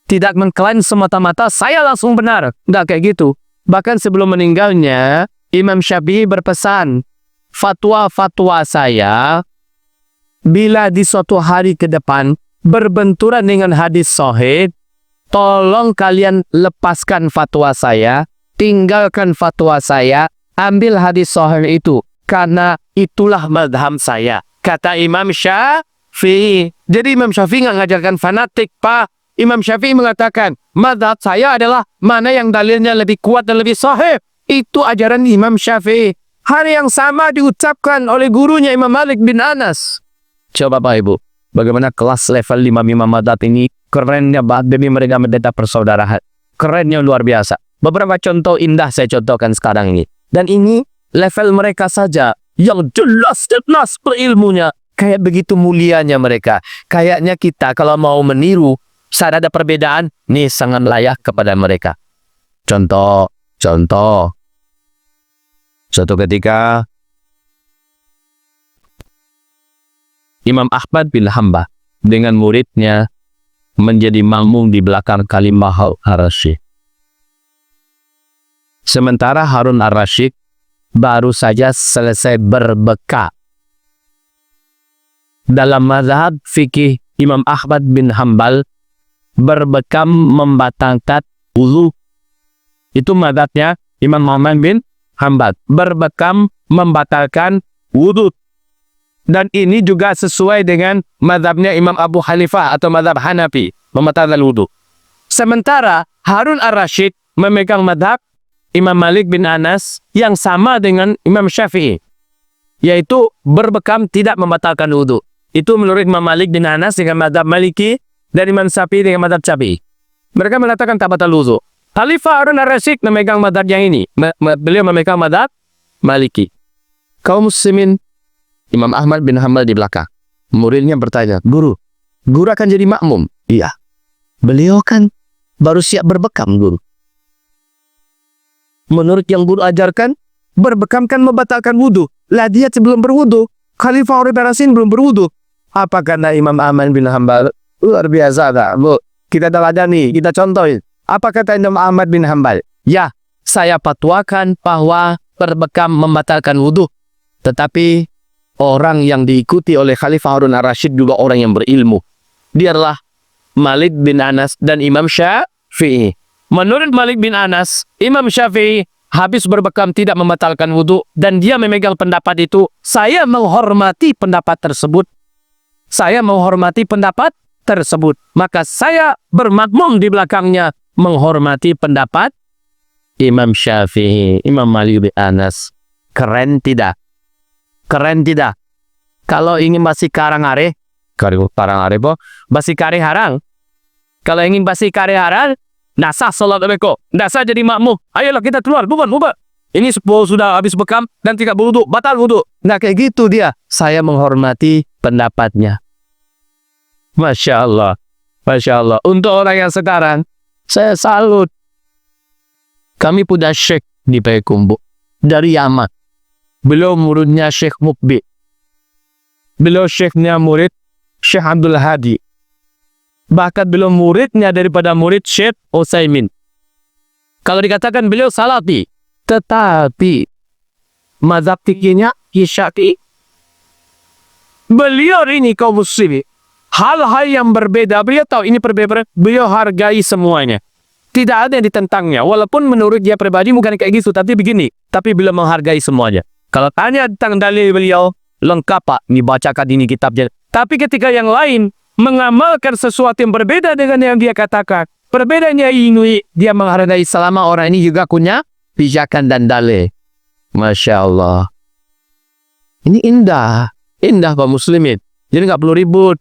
Tidak mengklaim semata-mata saya langsung benar. Tidak kayak gitu. Bahkan sebelum meninggalnya, Imam Syafi'i berpesan, fatwa-fatwa saya bila di suatu hari ke depan berbenturan dengan hadis sahih, tolong kalian lepaskan fatwa saya, tinggalkan fatwa saya, ambil hadis sahih itu, karena itulah madhab saya. Kata Imam Syafi'i. Jadi Imam Syafi'i nggak ngajarkan fanatik, Pak. Imam Syafi'i mengatakan, madhab saya adalah mana yang dalilnya lebih kuat dan lebih sahih. Itu ajaran Imam Syafi'i. Hal yang sama diucapkan oleh gurunya Imam Malik bin Anas. Coba Bapak Ibu, bagaimana kelas level imam-imam madhab ini kerennya banget demi mereka mendapat persaudaraan. Kerennya luar biasa. Beberapa contoh indah saya contohkan sekarang ini. Dan ini level mereka saja yang jelas berilmunya. Kayak begitu mulianya mereka. Kayaknya kita kalau mau meniru saat ada perbedaan, nih sangat layak kepada mereka. Contoh. Suatu ketika Imam Ahmad bin Hanbal dengan muridnya menjadi makmum di belakang Kalimah Ar-Rasyid. Sementara Harun Ar-Rasyid baru saja selesai berbekam. Dalam mazhab fikih Imam Ahmad bin Hanbal, berbekam membatalkan wudu. Itu mazhabnya Imam Ahmad bin Hanbal. Berbekam membatalkan wudu. Dan ini juga sesuai dengan mazhabnya Imam Abu Hanifah atau mazhab Hanafi, membatalkan wudu. Sementara Harun Ar-Rasyid memegang mazhab Imam Malik bin Anas yang sama dengan Imam Syafi'i, yaitu berbekam tidak membatalkan wudu. Itu menurut Imam Malik bin Anas dengan mazhab Maliki dan Imam Syafi'i dengan mazhab Syafi'i. Mereka mengatakan tak batal wudu. Khalifah Harun Ar-Rasyid memegang mazhab yang ini. Beliau memegang mazhab Maliki. Kaum muslimin, Imam Ahmad bin Hanbal di belakang. Muridnya bertanya, Guru akan jadi makmum? Iya. Beliau kan baru siap berbekam, Guru. Menurut yang Guru ajarkan, berbekam kan membatalkan wudu. Lah dia sebelum berwudu, Khalifah Harun Ar-Rasyid belum berwudu. Apa kata Imam Ahmad bin Hanbal? Luar biasa tak, Bu? Kita teladani, kita contohin. Apa kata Imam Ahmad bin Hanbal? Ya, saya fatwakan bahwa berbekam membatalkan wudu. Tetapi orang yang diikuti oleh Khalifah Harun Ar-Rasyid juga orang yang berilmu. Dia adalah Malik bin Anas dan Imam Syafi'i. Menurut Malik bin Anas, Imam Syafi'i habis berbekam tidak membatalkan wudu dan dia memegang pendapat itu. Saya menghormati pendapat tersebut. Maka saya bermakmum di belakangnya menghormati pendapat Imam Syafi'i, Imam Malik bin Anas. Keren tidak? Kalau ingin masih karang are po, masih kare harang. Kalau ingin basi karyaran, ndak sah salat mereka. Ndak sah jadi makmum. Ayolah kita keluar, bubar. Ini sudah habis bekam dan tidak berwudu, batal wudu. Nah kayak gitu dia. Saya menghormati pendapatnya. Masya Allah. Masya Allah. Untuk orang yang sekarang, saya salut. Kami punya syekh di Payakumbuh. Dari Yaman. Beliau muridnya Syekh Mukbi. Beliau syekhnya murid Syekh Abdul Hadi. Bahkan beliau muridnya daripada murid Syekh Utsaimin. Kalau dikatakan beliau salafi, tetapi mazhab fikihnya Syafi'i. Beliau ini kaum muslimin, hal-hal yang berbeda, beliau tahu ini berbeda, beliau hargai semuanya. Tidak ada yang ditentangnya, walaupun menurut dia pribadi bukan kayak gitu, tapi begini, tapi beliau menghargai semuanya. Kalau tanya tentang dalil beliau, lengkap Pak, dibacakan ini kitabnya. Tapi ketika yang lain mengamalkan sesuatu yang berbeda dengan yang dia katakan, perbedaannya ini dia menghargai selama orang ini juga punya pijakan dan dalil. Masya Allah. Ini indah. Indah kaum muslimin. Jadi nggak perlu ribut.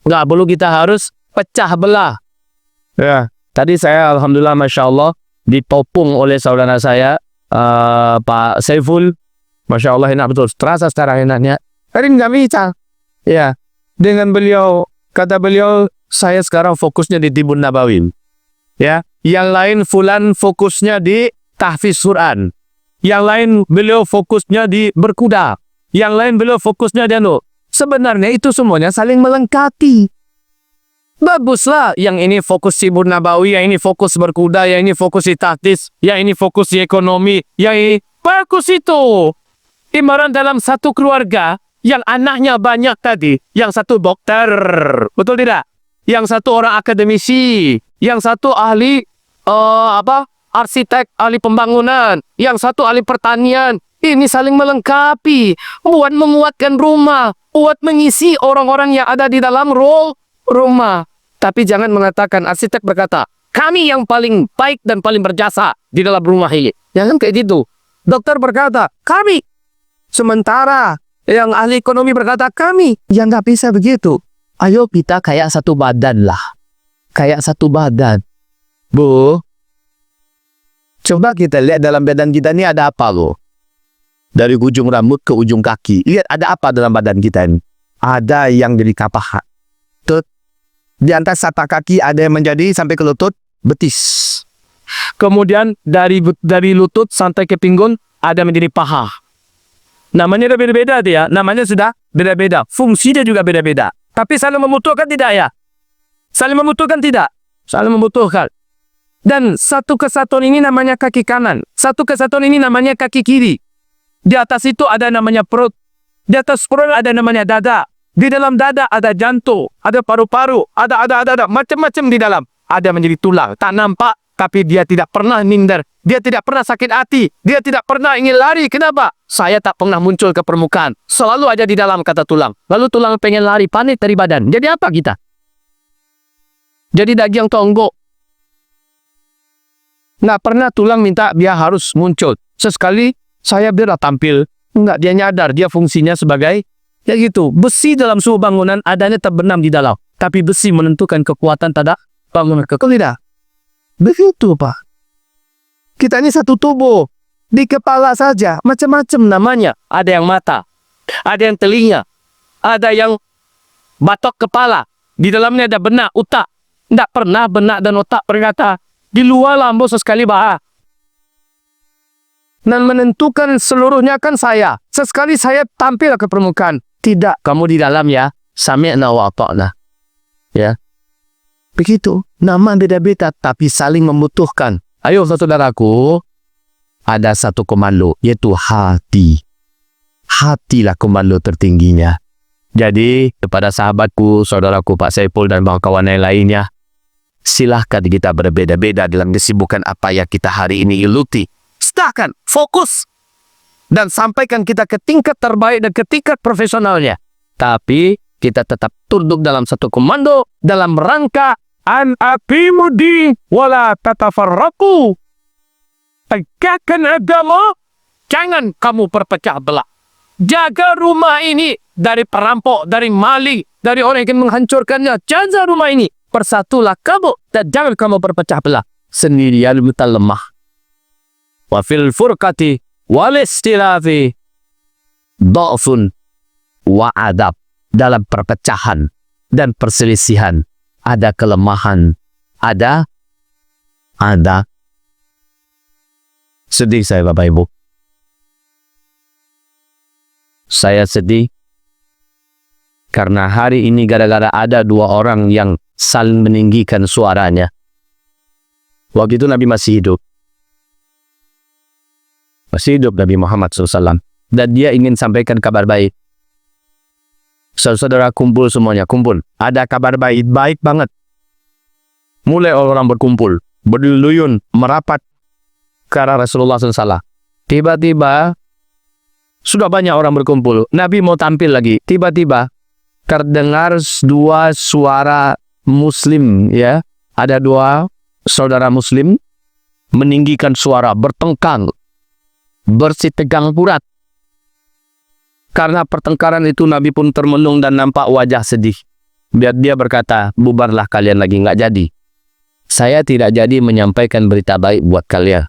Nggak perlu kita harus pecah belah. Ya, tadi saya alhamdulillah Masya Allah ditopung oleh saudara saya, Pak Saiful. Masya Allah enak betul. Terasa sekarang enaknya. Tadi nggak bicara. Ya, dengan beliau, kata beliau, saya sekarang fokusnya di Tibun Nabawi. Ya, yang lain fulan fokusnya di tahfiz Quran. Yang lain beliau fokusnya di berkuda. Yang lain beliau fokusnya di anu. Sebenarnya itu semuanya saling melengkapi. Baguslah yang ini fokus Tibun Nabawi, yang ini fokus berkuda, yang ini fokus di tahfiz, yang ini fokus di ekonomi, yang ini bagus itu. Ibarat dalam satu keluarga yang anaknya banyak tadi, yang satu dokter, betul tidak? Yang satu orang akademisi, yang satu ahli arsitek, ahli pembangunan, yang satu ahli pertanian. Ini saling melengkapi, buat menguatkan rumah, buat mengisi orang-orang yang ada di dalam rumah. Tapi jangan mengatakan, arsitek berkata, kami yang paling baik dan paling berjasa di dalam rumah ini. Jangan kayak gitu. Dokter berkata, kami. Sementara yang ahli ekonomi berkata, kami. Ya nggak bisa begitu. Ayo kita kayak satu badan lah. Kayak satu badan. Bu, coba kita lihat dalam badan kita ini ada apa loh. Dari ujung rambut ke ujung kaki. Lihat ada apa dalam badan kita ini. Ada yang jadi kapaha. Di atas tapak kaki ada yang menjadi sampai ke lutut betis. Kemudian dari lutut sampai ke pinggung ada menjadi paha. Namanya beda-beda dia. Namanya sudah beda-beda. Fungsinya juga beda-beda. Tapi saling membutuhkan tidak ya? Saling membutuhkan tidak? Saling membutuhkan. Dan satu kesatuan ini namanya kaki kanan. Satu kesatuan ini namanya kaki kiri. Di atas itu ada namanya perut. Di atas perut ada namanya dada. Di dalam dada ada jantung, ada paru-paru, ada macam-macam di dalam. Ada menjadi tulang, tak nampak, tapi dia tidak pernah minder. Dia tidak pernah sakit hati. Dia tidak pernah ingin lari. Kenapa? Saya tak pernah muncul ke permukaan. Selalu ada di dalam, kata tulang. Lalu tulang pengen lari, panik dari badan. Jadi apa kita? Jadi daging tonggok. Nggak pernah tulang minta dia harus muncul. Sesekali saya biarlah tampil. Enggak, dia nyadar, dia fungsinya sebagai, ya gitu, besi dalam suhu bangunan adanya terbenam di dalam. Tapi besi menentukan kekuatan tada bangunan kekal tidak. Begitu Pak. Kita ini satu tubuh. Di kepala saja, macam-macam namanya. Ada yang mata, ada yang telinga, ada yang batok kepala. Di dalamnya ada benak, otak. Tidak pernah benak dan otak berkata, di luar lambo sesekali bah. Dan menentukan seluruhnya kan saya. Sesekali saya tampil ke permukaan. Tidak, kamu di dalam ya. Sami'na wa ata'na. Ya. Begitu. Nama beda-beda tapi saling membutuhkan. Ayo saudaraku. Ada satu komando, yaitu hati. Hatilah komando tertingginya. Jadi, kepada sahabatku, saudaraku Pak Saiful dan kawan yang lainnya, silahkan kita berbeda-beda dalam kesibukan apa yang kita hari ini geluti. Sedangkan fokus dan sampaikan kita ke tingkat terbaik dan ke tingkat profesionalnya. Tapi kita tetap tunduk dalam satu komando dalam rangka an aqimudi wala tatafarraqu. Tegakkan agama, jangan kamu berpecah belah. Jaga rumah ini dari perampok, dari maling, dari orang yang ingin menghancurkannya. Jaga rumah ini. Persatulah kamu dan jangan kamu berpecah belah. Sendirian kita lemah. Wa fil furqati wal istilafi dha'fun wa adab. Dalam perpecahan dan perselisihan ada kelemahan, ada sedih saya Bapak Ibu. Saya sedih karena hari ini gara-gara ada dua orang yang saling meninggikan suaranya. Waktu itu Nabi masih hidup. Masih hidup Nabi Muhammad SAW. Dan dia ingin sampaikan kabar baik. Saudara kumpul semuanya, kumpul. Ada kabar baik, baik banget. Mulai orang berkumpul, berduyun, merapat ke arah Rasulullah SAW. Tiba-tiba, sudah banyak orang berkumpul. Nabi mau tampil lagi. Tiba-tiba, terdengar dua suara Muslim, ya. Ada dua saudara Muslim meninggikan suara, bertengkar, bersitegang purat. Karena pertengkaran itu Nabi pun termenung dan nampak wajah sedih. Biar dia berkata, bubarlah kalian lagi, nggak jadi. Saya tidak jadi menyampaikan berita baik buat kalian.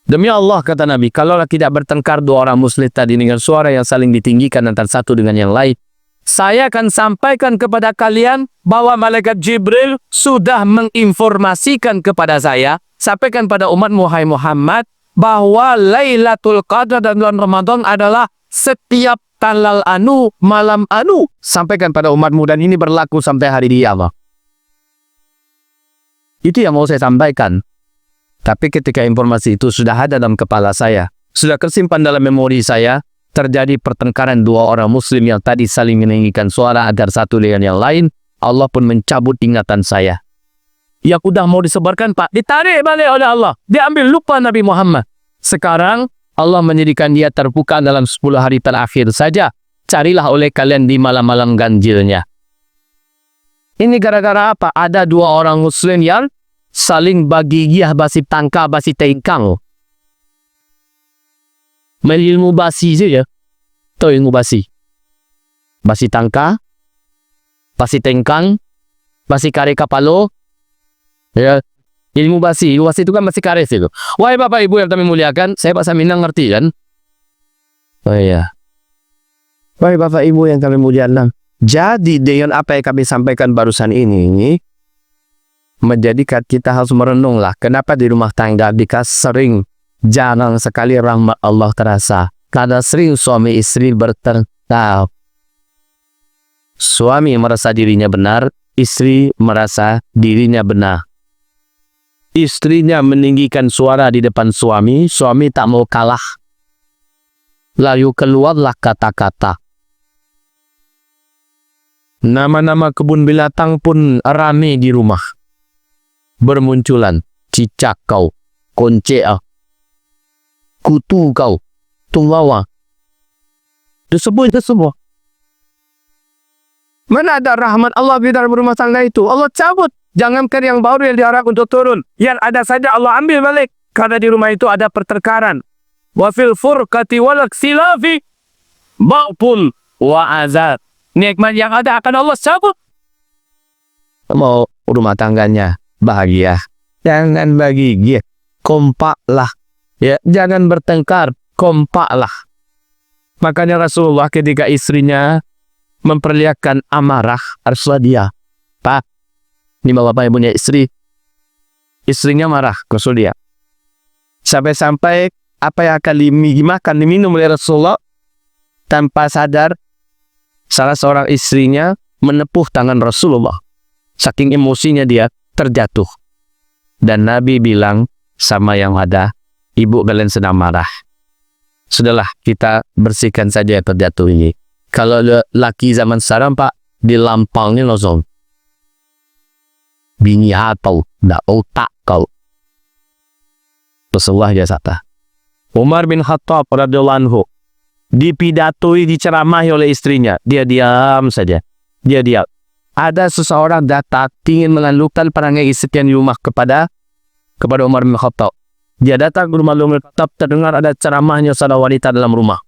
Demi Allah, kata Nabi, kalau tidak bertengkar dua orang Muslim tadi dengan suara yang saling ditinggikan antara satu dengan yang lain, saya akan sampaikan kepada kalian bahwa malaikat Jibril sudah menginformasikan kepada saya, sampaikan pada umat Muhammad, bahwa Lailatul Qadar dan bulan Ramadan adalah setiap tanggal anu, malam anu. Sampaikan pada umatmu dan ini berlaku sampai hari kiamat. Itu yang mau saya sampaikan. Tapi ketika informasi itu sudah ada dalam kepala saya, sudah tersimpan dalam memori saya, terjadi pertengkaran dua orang Muslim yang tadi saling meninggikan suara agar satu dengan yang lain, Allah pun mencabut ingatan saya. Yang udah mau disebarkan, Pak, ditarik balik oleh Allah. Diambil lupa Nabi Muhammad. Sekarang, Allah menjadikan dia terbuka dalam 10 hari terakhir saja. Carilah oleh kalian di malam-malam ganjilnya. Ini gara-gara apa? Ada dua orang Muslim yang saling bagi giyah basi tangka, basi tengkang. Ilmu basi je ya. Tahu ilmu basi? Basi tangka, basi tengkang, basi kare kapalo. Ya, ilmu basi itu kan masih karet itu. Wahai Bapak Ibu yang kami muliakan, saya Pak Saminang ngerti kan? Oh iya. Wahai Bapak Ibu yang kami muliakan, jadi dengan apa yang kami sampaikan barusan ini, menjadikan kita harus merenunglah kenapa di rumah tangga kita sering jarang sekali rahmat Allah terasa. Karena sering suami istri bertengkar. Suami merasa dirinya benar, istri merasa dirinya benar. Istrinya meninggikan suara di depan suami, suami tak mau kalah. Lalu keluarlah kata-kata. Nama-nama kebun binatang pun ramai di rumah. Bermunculan, cicak kau, koncea, kutu kau, tunggawa. Disebut itu semua. Mana ada rahmat Allah di dalam rumah tangga itu? Allah cabut. Jangankan yang baru yang diharap untuk turun. Yang ada saja Allah ambil balik. Karena di rumah itu ada pertengkaran. Wa fil furqati wal ikhtilafi ba'pun wa azab. Nikmat yang ada akan Allah cabut. Mau rumah tangganya bahagia. Jangan bahagia. Kompaklah. Ya, jangan bertengkar. Kompaklah. Makanya Rasulullah ketika istrinya memperlihatkan amarah, haruslah dia. Pak, ini bapak punya istri, istrinya marah, Rasul dia. Sampai-sampai apa yang akan dimakan, diminum oleh Rasulullah, tanpa sadar, salah seorang istrinya menepuk tangan Rasulullah. Saking emosinya dia terjatuh. Dan Nabi bilang sama yang ada, ibu kalian sedang marah. Sudahlah, kita bersihkan saja yang terjatuh ini. Kalau laki zaman sekarang, Pak, dilampangnya langsung. Bini hatau, dah otak kau. Rasulullah jasata. Umar bin Khattab radhiyallahu anhu dipidatoi, diceramahi oleh istrinya. Dia diam saja. Dia diam. Ada seseorang datang ingin mengalukan perangai istrinya di rumah kepada Umar bin Khattab. Dia datang ke rumah Umar bin Khattab, terdengar ada ceramahnya seorang wanita dalam rumah.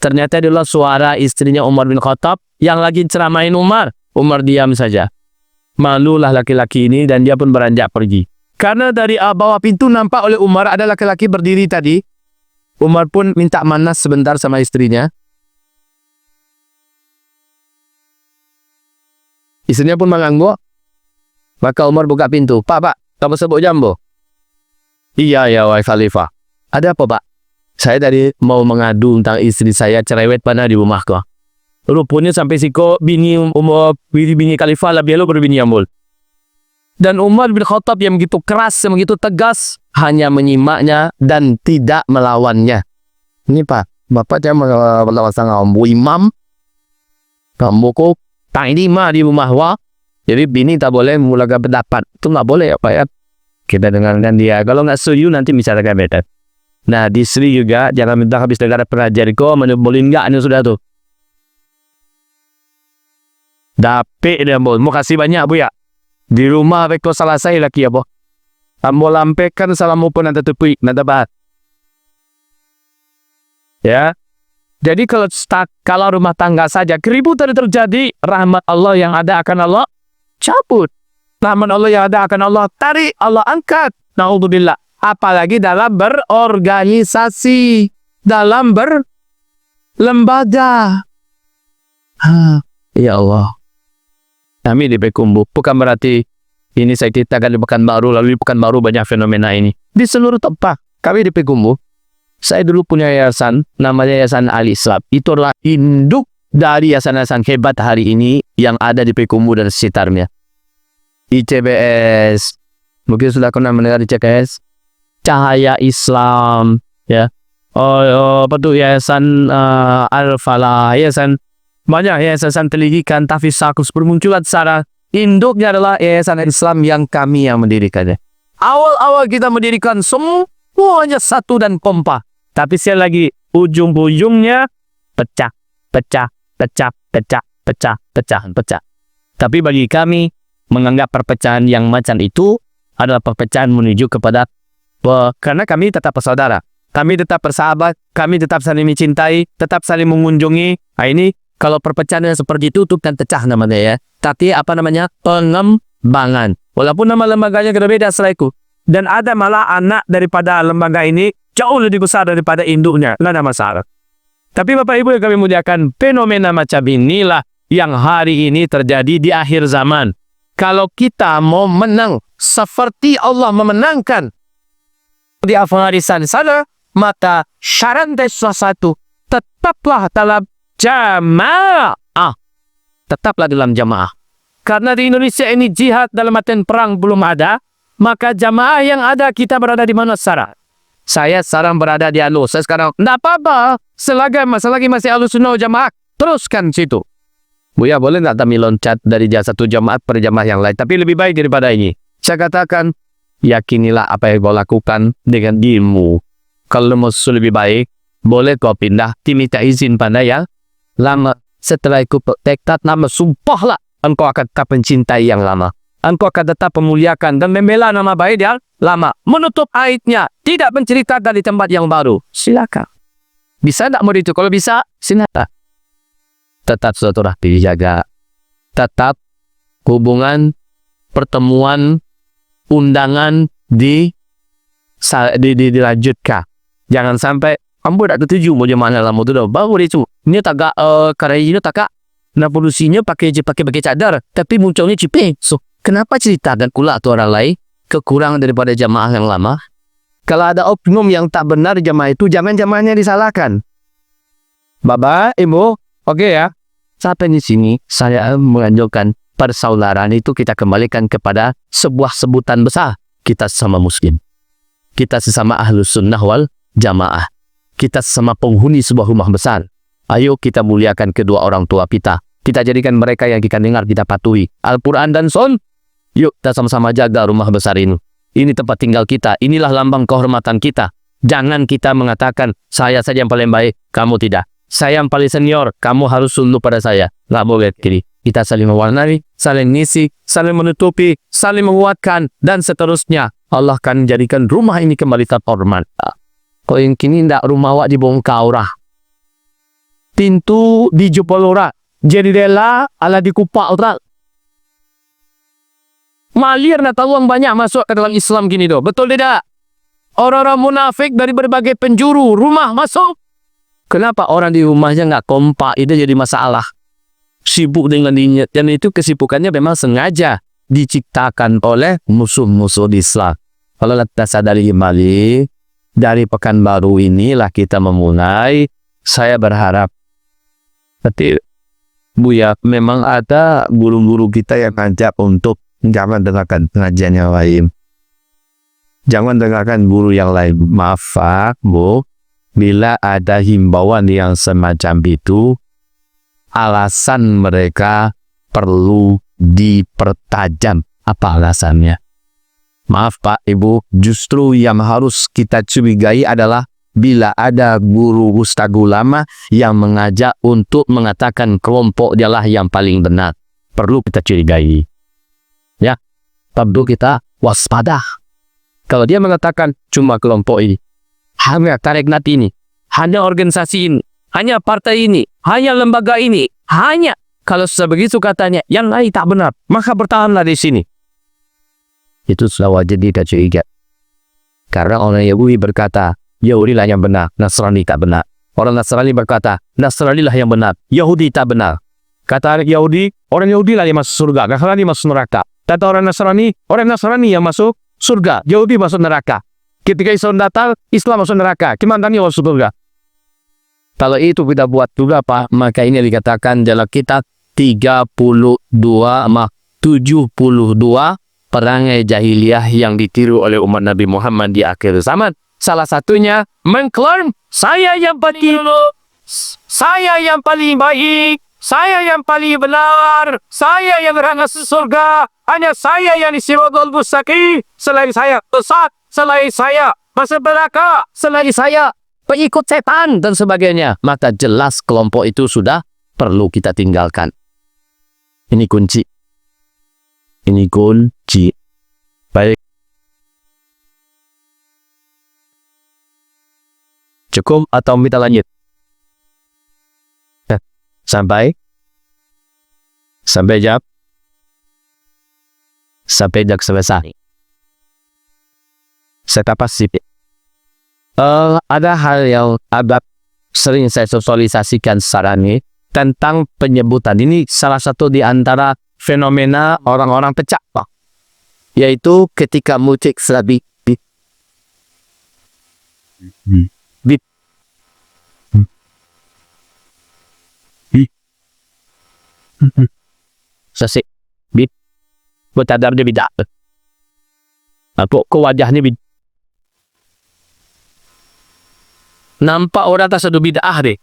Ternyata adalah suara istrinya Umar bin Khattab yang lagi ceramahin Umar. Umar diam saja. Malulah laki-laki ini dan dia pun beranjak pergi. Karena dari bawah pintu nampak oleh Umar ada laki-laki berdiri tadi. Umar pun minta manas sebentar sama istrinya. Istrinya pun mengangguk. Maka Umar buka pintu. Pak, kamu sebut jambo? Iya, ya, wahai Khalifah. Ada apa, Pak? Saya tadi mau mengadu tentang istri saya cerewet pada di rumahku. Rupanya sampai siko bini Khalifah lebih lalu berbini Yambul. Dan Umar bin Khattab yang begitu keras, yang begitu tegas, hanya menyimaknya dan tidak melawannya. Ini Pak, Bapak jangan melawan sang imam. Kamu kok tak lima di rumah wa. Jadi bini tak boleh memulakan pendapat. Itu nggak boleh ya Pak ya. Kita dengarkan dia. Kalau nggak setuju nanti bicarakan beda. Nah di Sri juga jangan minta habis negara pelajar kok boleh nggak ini sudah tuh. Dapet dia mau kasih banyak Bu ya. Di rumah beko salah saya lagi ya Bu. Kamu lampaikan salamu pun nanti tepi nanti bahas. Ya. Jadi kalau rumah tangga saja keributan terjadi, rahmat Allah yang ada akan Allah cabut. Rahmat Allah yang ada akan Allah tarik, Allah angkat. Na'udzubillah. Apalagi dalam berorganisasi, dalam berlembaga. Ya Allah. Kami di Pekumbu. Bukan berarti ini saya ceritakan di Pekanbaru, lalu di Pekanbaru banyak fenomena ini. Di seluruh tempat. Kami di Pekumbu. Saya dulu punya yayasan, namanya Yayasan Al-Islam. Itu adalah induk dari yayasan-yayasan hebat hari ini yang ada di Pekumbu dan sekitarnya. ICBS, mungkin sudah pernah mendengar ICBS, Cahaya Islam, ya. Apa tuh Yayasan Al-Falah, yayasan banyak yayasan pendidikan, tahfiz sakus bermunculan secara induknya adalah Yayasan Islam yang kami yang mendirikannya. Awal-awal kita mendirikan semuanya satu dan kompak. Tapi sekali lagi, ujung-ujungnya pecah. Tapi bagi kami, menganggap perpecahan yang macam itu adalah perpecahan menuju kepada karena kami tetap bersaudara. Kami tetap bersahabat, kami tetap saling mencintai, tetap saling mengunjungi. Nah ini, kalau perpecahan yang seperti itu dan pecah namanya ya. Tapi apa namanya? Pengembangan. Walaupun nama lembaganya berbeda selaku. Dan ada malah anak daripada lembaga ini jauh lebih besar daripada induknya. Tidak ada masalah. Tapi Bapak Ibu yang kami muliakan, fenomena macam inilah yang hari ini terjadi di akhir zaman. Kalau kita mau menang seperti Allah memenangkan di Afghanistan sana, maka syarat dari sesuatu tetaplah dalam jamaah. Tetaplah dalam jamaah. Karena di Indonesia ini jihad dalam artian perang belum ada, maka jamaah yang ada kita berada di mana sekarang? Saya sekarang berada di Alus. Saya sekarang, tidak apa-apa. Selagi masih Alus Sunnah Jamaah, teruskan situ. Buya boleh tidak kami loncat dari satu jamaah per jamaah yang lain. Tapi lebih baik daripada ini. Saya katakan, yakinilah apa yang kau lakukan dengan dirimu. Kalau mau lebih baik, boleh kau pindah. Minta izin pada yang lama. Setelah ikut tekad nama, sumpahlah engkau akan tetap mencintai yang lama. Engkau akan tetap memuliakan dan membela nama baik yang lama. Menutup aibnya. Tidak menceritakan di tempat yang baru. Silakan. Bisa tak mau itu? Kalau bisa, silakan. Tetap silaturahmi dijaga. Tetap hubungan, pertemuan, undangan dilanjutkan. Jangan sampai kamu tak ketuju mau jemaah dalam itu dah. Baru itu. Ini tak karena ini tak nah polusinya pakai cadar. Tapi munculnya cipeng. So, kenapa cerita dan pula atau orang lain kekurangan daripada jamaah yang lama? Kalau ada oknum yang tak benar jamaah itu, jangan jamaahnya disalahkan. Bapak, Ibu, oke ya. Sampai di sini saya menganjurkan persaudaraan itu kita kembalikan kepada sebuah sebutan besar. Kita sesama muslim. Kita sesama ahlus sunnah wal jamaah. Kita sesama penghuni sebuah rumah besar. Ayo kita muliakan kedua orang tua kita. Kita jadikan mereka yang kita dengar, kita patuhi Al-Quran dan Sun. Yuk kita sama-sama jaga rumah besar ini. Ini tempat tinggal kita. Inilah lambang kehormatan kita. Jangan kita mengatakan, saya saja yang paling baik, kamu tidak. Saya yang paling senior, kamu harus tunduk pada saya. Nggak boleh kiri. Kita saling mewarnai, saling ngisi, saling menutupi, saling menguatkan, dan seterusnya. Allah akan jadikan rumah ini kembali terhormat. Kau yang kini tidak rumah awak dibongkar orang. Pintu dijupol orang. Jadi rela ala dikupak orang. Malir na taluang banyak masuk ke dalam Islam gini doh. Betul tidak? Orang-orang munafik dari berbagai penjuru rumah masuk. Kenapa orang di rumahnya nggak kompak? Itu jadi masalah. Sibuk dengan dirinya. Dan itu kesibukannya memang sengaja diciptakan oleh musuh-musuh Islam. Kalau kita sadari kembali, dari Pekanbaru inilah kita memulai. Saya berharap Buya, memang ada guru-guru kita yang ngajak untuk jangan dengarkan pengajian yang lain. Jangan dengarkan guru yang lain. Maaf Pak, Bu, bila ada himbauan yang semacam itu, alasan mereka perlu dipertajam. Apa alasannya? Maaf Pak, Ibu, justru yang harus kita curigai adalah bila ada guru ustaz ulama yang mengajak untuk mengatakan kelompok dialah yang paling benar. Perlu kita curigai. Ya, perlu kita waspada. Kalau dia mengatakan cuma kelompok ini, hanya tarekat ini, hanya organisasi ini, hanya partai ini, hanya lembaga ini, hanya, kalau sebegitu katanya, yang lain tak benar, maka bertahanlah di sini. Itu sudah wajib kita curigai. Karena orang Yahudi berkata, Yahudi lah yang benar, Nasrani tak benar. Orang Nasrani berkata, Nasrani lah yang benar, Yahudi tak benar. Kata Yahudi, orang Yahudi lah yang masuk surga, Nasrani masuk neraka. Kata orang Nasrani yang masuk surga, Yahudi masuk neraka. Ketika Islam datang, Islam masuk neraka, Kimandani masuk surga. Kalau itu kita buat juga Pak, maka ini dikatakan dalam kitab 72 perangai jahiliyah yang ditiru oleh umat Nabi Muhammad di akhir zaman. Salah satunya mengklaim saya yang paling baik, saya yang paling benar, saya yang berhak masuk surga, hanya saya yang disiratul mustaqim, selain saya sesat, selain saya masuk neraka, selain saya pengikut setan dan sebagainya. Maka jelas kelompok itu sudah perlu kita tinggalkan. Ini kunci. Ini kunci. Baik. Cukup atau kita lanjut? Sampai jam selesai. Saya pasti ada hal yang agak sering saya sosialisasikan sekarang ini tentang penyebutan. Ini salah satu di antara fenomena orang-orang pecah, yaitu ketika musik selagi sesik bit bertadar dia bidak ke wajahnya bid nampak orang tak sedu bid'ah deh.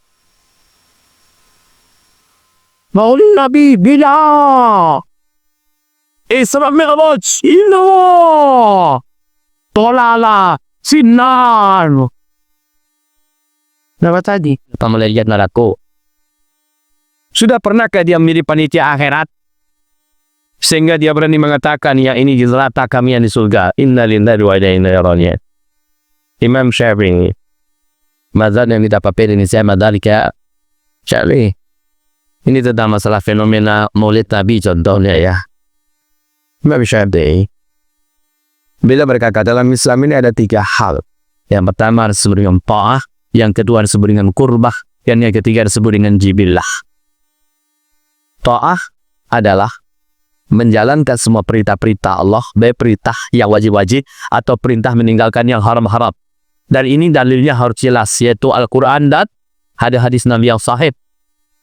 Maulid Nabi bid'ah, Isra Mi'raj ilah tolala sinar. Nama tadi pemeliharaan neraka. Sudah pernahkah dia menjadi panitia akhirat sehingga dia berani mengatakan yang ini jelata kami yang di surga? Inna lillahi wa inna ilaihi raji'un. Imam Syafi'i, mazhab yang didapat ini saya madhab kayak Syafi'i. Ini tentang masalah fenomena Maulid Nabi contohnya ya. Imam Syafi'i bila berkata dalam Islam ini ada 3 hal. Yang pertama disebut dengan ta'ah, yang kedua disebut dengan kurbah, dan yang ketiga disebut dengan jibillah. Ta'ah adalah menjalankan semua perintah-perintah Allah, baik perintah yang wajib-wajib atau perintah meninggalkan yang haram-haram. Dan ini dalilnya harus jelas, yaitu Al-Quran dan hadis Nabi yang sahih.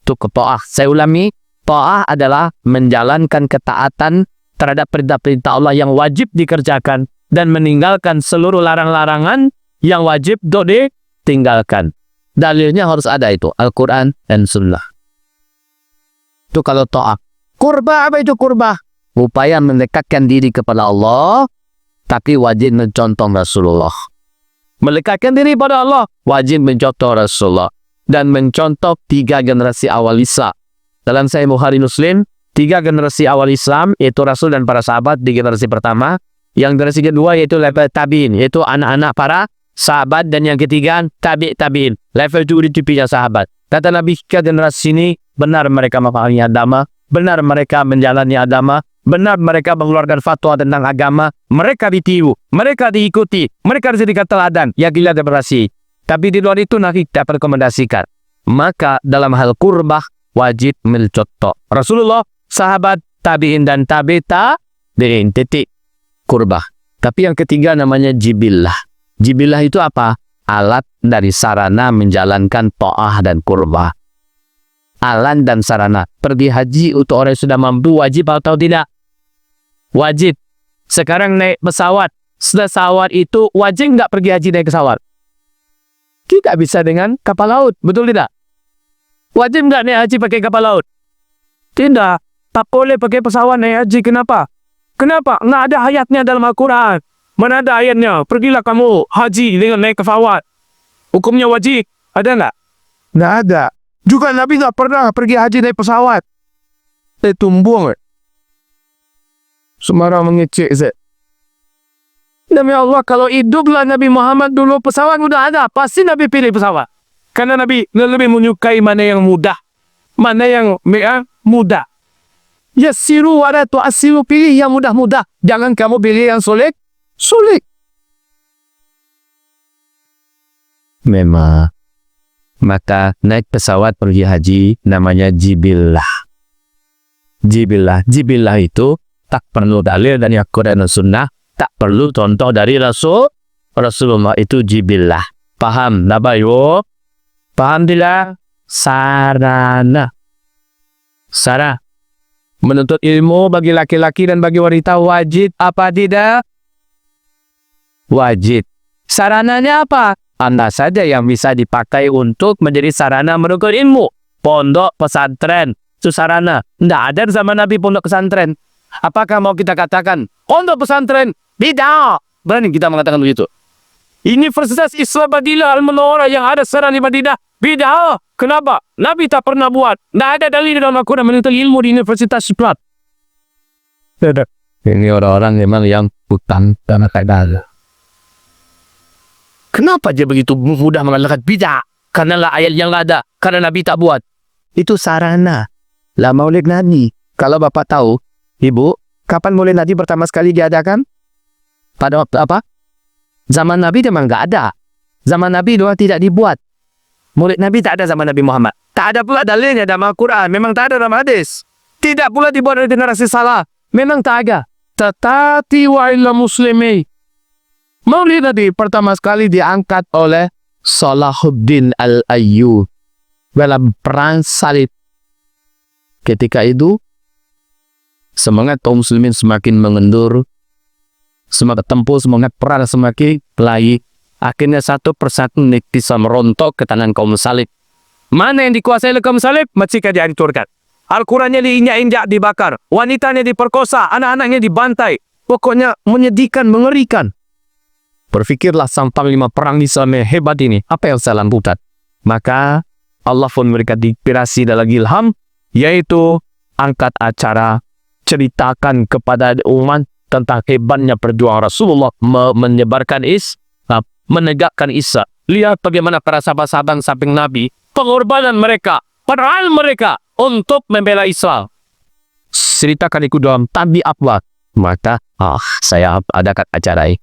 Itu ta'ah. Saya ulangi, ta'ah adalah menjalankan ketaatan terhadap perintah-perintah Allah yang wajib dikerjakan dan meninggalkan seluruh larang-larangan yang wajib ditinggalkan. Dalilnya harus ada itu, Al-Quran dan Sunnah. Itu kalau ta'ah. Kurbah, apa itu kurbah? Upaya mendekatkan diri kepada Allah, tapi wajib mencontoh Rasulullah. Mendekatkan diri pada Allah, wajib mencontoh Rasulullah. Dan mencontoh 3 generasi awal Islam. Dalam Sahih Bukhari Muslim, 3 generasi awal Islam, yaitu Rasul dan para sahabat di generasi pertama. Yang generasi kedua yaitu level tabi'in, yaitu anak-anak para sahabat. Dan yang ketiga, tabi'in, level juri sahabat. Kata Nabi, 3 generasi ini benar mereka memahami agama, benar mereka menjalani agama, benar mereka mengeluarkan fatwa tentang agama, mereka ditiru, mereka diikuti, mereka dijadikan teladan, ya gila demokrasi. Tapi di luar itu Nabi tidak rekomendasikan. Maka dalam hal kurbah wajib mencontoh Rasulullah, sahabat, tabi'in dan tabi'in, titik kurbah. Tapi yang ketiga namanya jibillah. Jibillah itu apa? Alat dari sarana menjalankan ta'ah dan kurbah. Alat dan sarana. Pergi haji untuk orang yang sudah mampu wajib atau tidak? Wajib. Sekarang naik pesawat. Pesawat itu wajib nggak pergi haji naik pesawat? Tidak bisa dengan kapal laut. Betul tidak? Wajib nggak naik haji pakai kapal laut? Tidak. Tak boleh pakai pesawat naik haji. Kenapa? Kenapa? Nggak ada ayatnya dalam Al-Quran. Mana ada ayatnya? Pergilah kamu haji dengan naik pesawat. Hukumnya wajib. Ada nggak? Nggak ada. Juga Nabi nggak pernah pergi haji naik pesawat. Tumbung. Sembarang mengecek. Demi Allah, kalau hiduplah Nabi Muhammad dulu, pesawat udah ada. Pasti Nabi pilih pesawat. Karena Nabi lebih menyukai mana yang mudah. Mana yang mudah. Yassiru wala tu'assiru, pilih yang mudah-mudah. Jangan kamu pilih yang sulit. Memang. Maka naik pesawat pergi haji namanya jibillah. Jibillah itu tak perlu dalil dari Al-Quran dan Sunnah. Tak perlu contoh dari Rasulullah, itu jibillah. Paham? Nabayo? Paham tidak? Sarana. Menuntut ilmu bagi laki-laki dan bagi wanita wajib apa tidak? Wajib. Sarananya apa? Anda saja yang bisa dipakai untuk menjadi sarana menuntut ilmu. Pondok pesantren itu sarana. Tidak ada zaman Nabi pondok pesantren. Apakah mau kita katakan pondok pesantren bid'ah? Berani kita mengatakan begitu? Universitas Islam Madinah Al-Munawwarah yang ada sekarang di Madinah bid'ah. Kenapa? Nabi tak pernah buat. Tidak ada dalil dalam Al-Quran menuntut ilmu di Universitas Islam. Ini orang-orang memang yang hutan dan tak. Kenapa dia begitu mudah mengatakan bid'ah? Karena ayat yang ada. Karena Nabi tak buat. Itu sarana. Lah maulid Nabi. Kalau Bapak tahu, Ibu, kapan maulid Nabi pertama sekali diadakan? Pada waktu apa? Zaman Nabi memang nggak ada. Zaman Nabi doang tidak dibuat. Maulid Nabi tak ada zaman Nabi Muhammad. Tak ada pula dalilnya dalam Al-Quran. Memang tak ada dalam hadis. Tidak pula dibuat oleh generasi salah. Memang tak ada. Tetapi wa'ila muslimi. Maulid Nabi pertama sekali diangkat oleh Salahuddin Al-Ayyub dalam perang salib. Ketika itu, semangat kaum muslimin semakin mengendur, semangat tempur, semangat perang semakin lain. Akhirnya satu persatu bisa merontok ke tangan kaum salib. Mana yang dikuasai oleh kaum salib? Merdeka dihancurkan. Al-Qurannya diinjak-injak, dibakar. Wanitanya diperkosa, anak-anaknya dibantai. Pokoknya menyedihkan, mengerikan. Berfikirlah sang panglima perang Islam yang hebat ini, apa yang saya lakukan? Maka Allah pun memberikan inspirasi dan ilham, yaitu angkat acara, ceritakan kepada umat tentang hebatnya perjuangan Rasulullah menyebarkan menegakkan Islam. Lihat bagaimana para sahabat-sahabat samping Nabi, pengorbanan mereka, peran mereka untuk membela Islam. Ceritakan itu dalam Tabi Akbar. Maka saya adakan acara ini.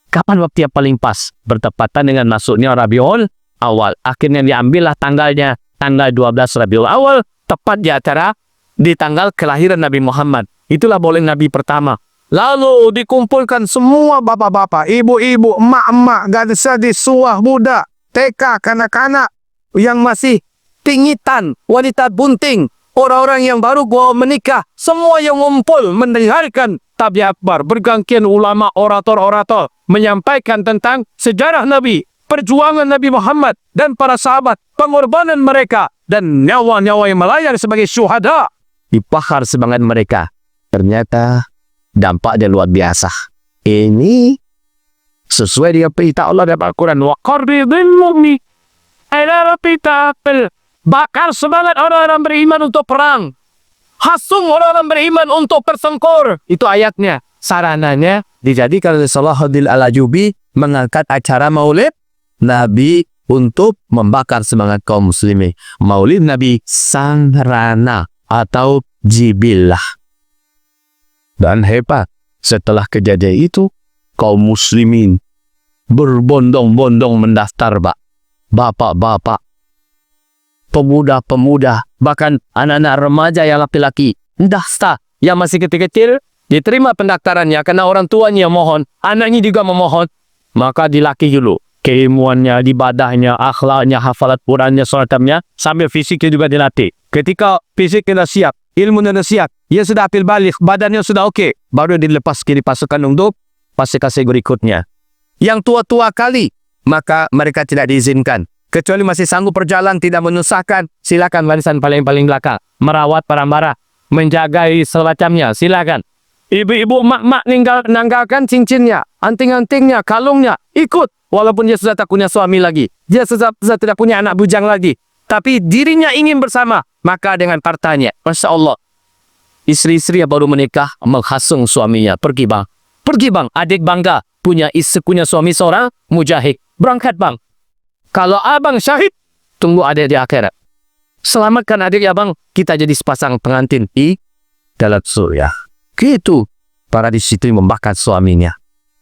Kapan waktu yang paling pas? Bertepatan dengan masuknya Rabiul Awal. Akhirnya diambillah tanggalnya, tanggal 12 Rabiul Awal, tepat di acara di tanggal kelahiran Nabi Muhammad. Itulah maulid Nabi pertama. Lalu dikumpulkan semua bapak-bapak, ibu-ibu, emak-emak, gadis-gadis, suah muda, TK, kanak-kanak yang masih tingitan, wanita bunting, orang-orang yang baru menikah, semua yang ngumpul mendengarkan Tabi Akbar. Bergantian ulama, orator-orator menyampaikan tentang sejarah Nabi, perjuangan Nabi Muhammad dan para sahabat, pengorbanan mereka, dan nyawa-nyawa yang melayar sebagai syuhada. Dipahar semangat mereka. Ternyata dampaknya luar biasa. Ini sesuai dengan perintah Allah dalam Al-Quran. Wa qarridil mu'min ala rabbika, bakar semangat orang-orang beriman untuk perang. Hasung orang-orang beriman untuk bersengkor. Itu ayatnya. Sarananya dijadikan oleh Salahuddin Al-Ayyubi mengangkat acara maulid Nabi untuk membakar semangat kaum muslimin. Maulid Nabi sarana atau jibillah. Dan hebat, setelah kejadian itu, kaum muslimin berbondong-bondong mendaftar, Pak. Bapak-bapak, pemuda-pemuda, bahkan anak-anak remaja yang laki-laki, daftar. Yang masih kecil-kecil, diterima pendaftarannya karena orang tuanya mohon, anaknya juga memohon, maka dilatih dulu. Keilmuannya, ibadahnya, akhlaknya, hafalat Qurannya, sholatamnya, sambil fisiknya juga dilatih. Ketika fisiknya siap, ilmunya siap, ia sudah apil balik, badannya sudah oke, baru dilepas ke pasukan untuk fase berikutnya. Yang tua-tua kali, maka mereka tidak diizinkan. Kecuali masih sanggup berjalan, tidak menyusahkan, silakan barisan paling-paling belakang. Merawat barang-barang, menjaga semacamnya, silakan. Ibu-ibu, mak-mak nanggalkan cincinnya, anting-antingnya, kalungnya, ikut. Walaupun dia sudah tak punya suami lagi, dia sudah tidak punya anak bujang lagi, tapi dirinya ingin bersama, maka dengan partanya, Masya Allah. Istri-istri yang baru menikah menghasung suaminya, pergi bang, adik bangga, punya suami seorang mujahid, berangkat bang. Kalau abang syahid, tunggu adik di akhirat. Selamatkan adik abang, kita jadi sepasang pengantin di dalam surga. Gitu, para istri membakar suaminya.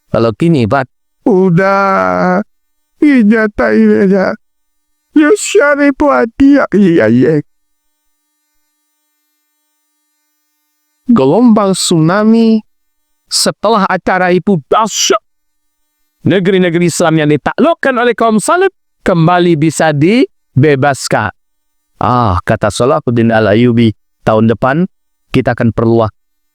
Kalau kini, Pak, udah, ijata ileja, yusyari puatia, iya. Gelombang tsunami setelah acara itu dahsyat. Negeri-negeri Islam yang ditaklukkan oleh kaum salib kembali bisa dibebaskan. Kata Salahuddin Al-Ayyubi, tahun depan kita akan perlu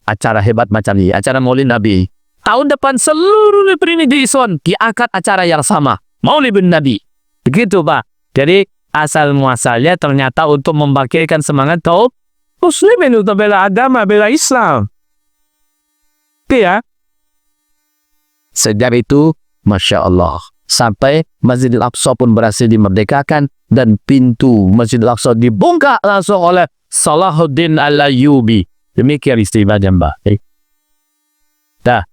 acara hebat macam ini, acara Maulid Nabi. Tahun depan seluruh negeri di Islam diangkat acara yang sama, Maulid Nabi. Begitu, Pak. Jadi asal muasalnya ternyata untuk membangkitkan semangat kaum muslimin untuk bela agama, bela Islam. Ya. Sejak itu, Masya Allah, sampai Masjidil Aqsa pun berhasil dimerdekakan dan pintu Masjidil Aqsa dibongkar langsung oleh Salahuddin Al-Ayyubi. Demikian istimewanya, Mbak. Dah.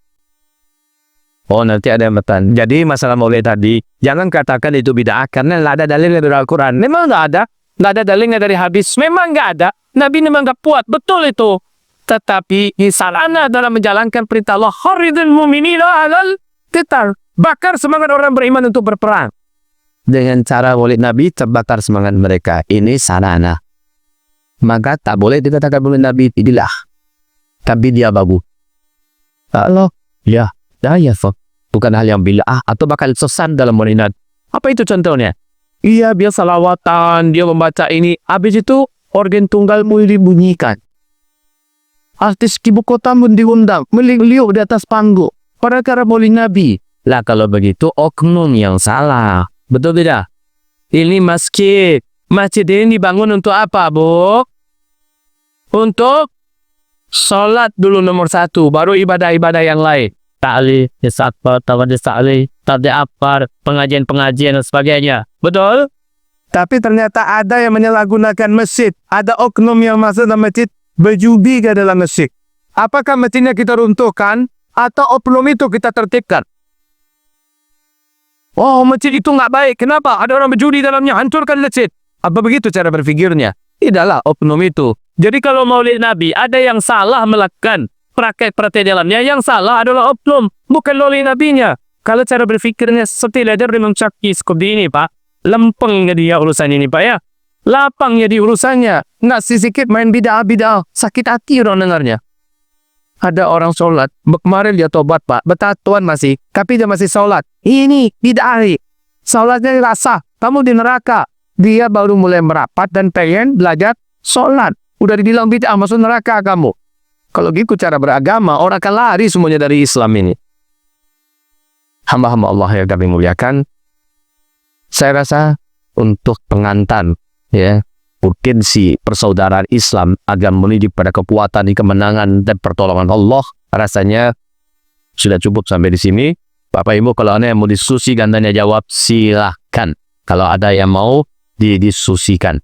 Nanti ada yang bertanya. Jadi masalah maulid tadi, jangan katakan itu bid'ah karena tidak ada dalilnya dari Al-Quran. Memang tidak ada. Tidak ada dalilnya dari hadis. Memang tidak ada. Nabi memang tidak puas. Betul itu. Tetapi salahnya dalam menjalankan perintah Allah. Kharidul mu'minina alal qital. Bakar semangat orang beriman untuk berperang. Dengan cara maulid Nabi, terbakar semangat mereka. Ini sarana. Maka tak boleh dikatakan maulid Nabi inilah. Tapi dia bagus. Allah, ya, bukan hal yang bid'ah atau bakal sesat dalam maulid Nabi. Apa itu contohnya? Iya, dia salawatan, dia membaca ini. Habis itu, organ tunggal mulai dibunyikan. Artis ibu kota pun diundang, meliuk di atas panggung. Pada cara maulid Nabi. Lah kalau begitu, oknum yang salah. Betul tidak? Ini masjid. Masjid ini dibangun untuk apa, Bu? Untuk sholat dulu nomor 1, baru ibadah-ibadah yang lain. Ta'li, yasakbar, tawadis ta'li, tadi apar, pengajian-pengajian dan sebagainya. Betul? Tapi ternyata ada yang menyalahgunakan masjid. Ada oknum yang masuk dalam masjid, berjudi ke dalam masjid. Apakah masjidnya kita runtuhkan, atau oknum itu kita tertibkan? Oh, masjid itu nggak baik. Kenapa? Ada orang berjudi dalamnya, hancurkan masjid. Apa begitu cara berpikirnya? Tidaklah oknum itu. Jadi kalau maulid Nabi, ada yang salah melakukan praktek-praktek dalamnya, yang salah adalah oknum, bukan maulid Nabinya. Kalau cara berpikirnya seperti leader Imam Syafi'i seperti ini, Pak, lempeng jadi urusan ini, Pak, ya. Lapang jadi urusannya. Nggak sedikit main bid'ah-bid'ah. Sakit hati orang dengarnya. Ada orang sholat, kemarin dia tobat, Pak, bertatuan masih, tapi dia masih sholat. Ini bid'ah. Sholatnya rasa, kamu di neraka. Dia baru mulai merapat dan pengen belajar sholat. Udah dibilang bid'ah, masuk neraka kamu. Kalau gitu cara beragama, orang akan lari semuanya dari Islam ini. Hamba-hamba Allah yang kami muliakan, saya rasa untuk pengantar, ya, urgensi persaudaraan Islam agar menuju pada kekuatan, kemenangan dan pertolongan Allah, rasanya sudah cukup sampai di sini. Bapak Ibu, kalau ada yang mau diskusi dan tanya jawab, silahkan. Kalau ada yang mau didiskusikan.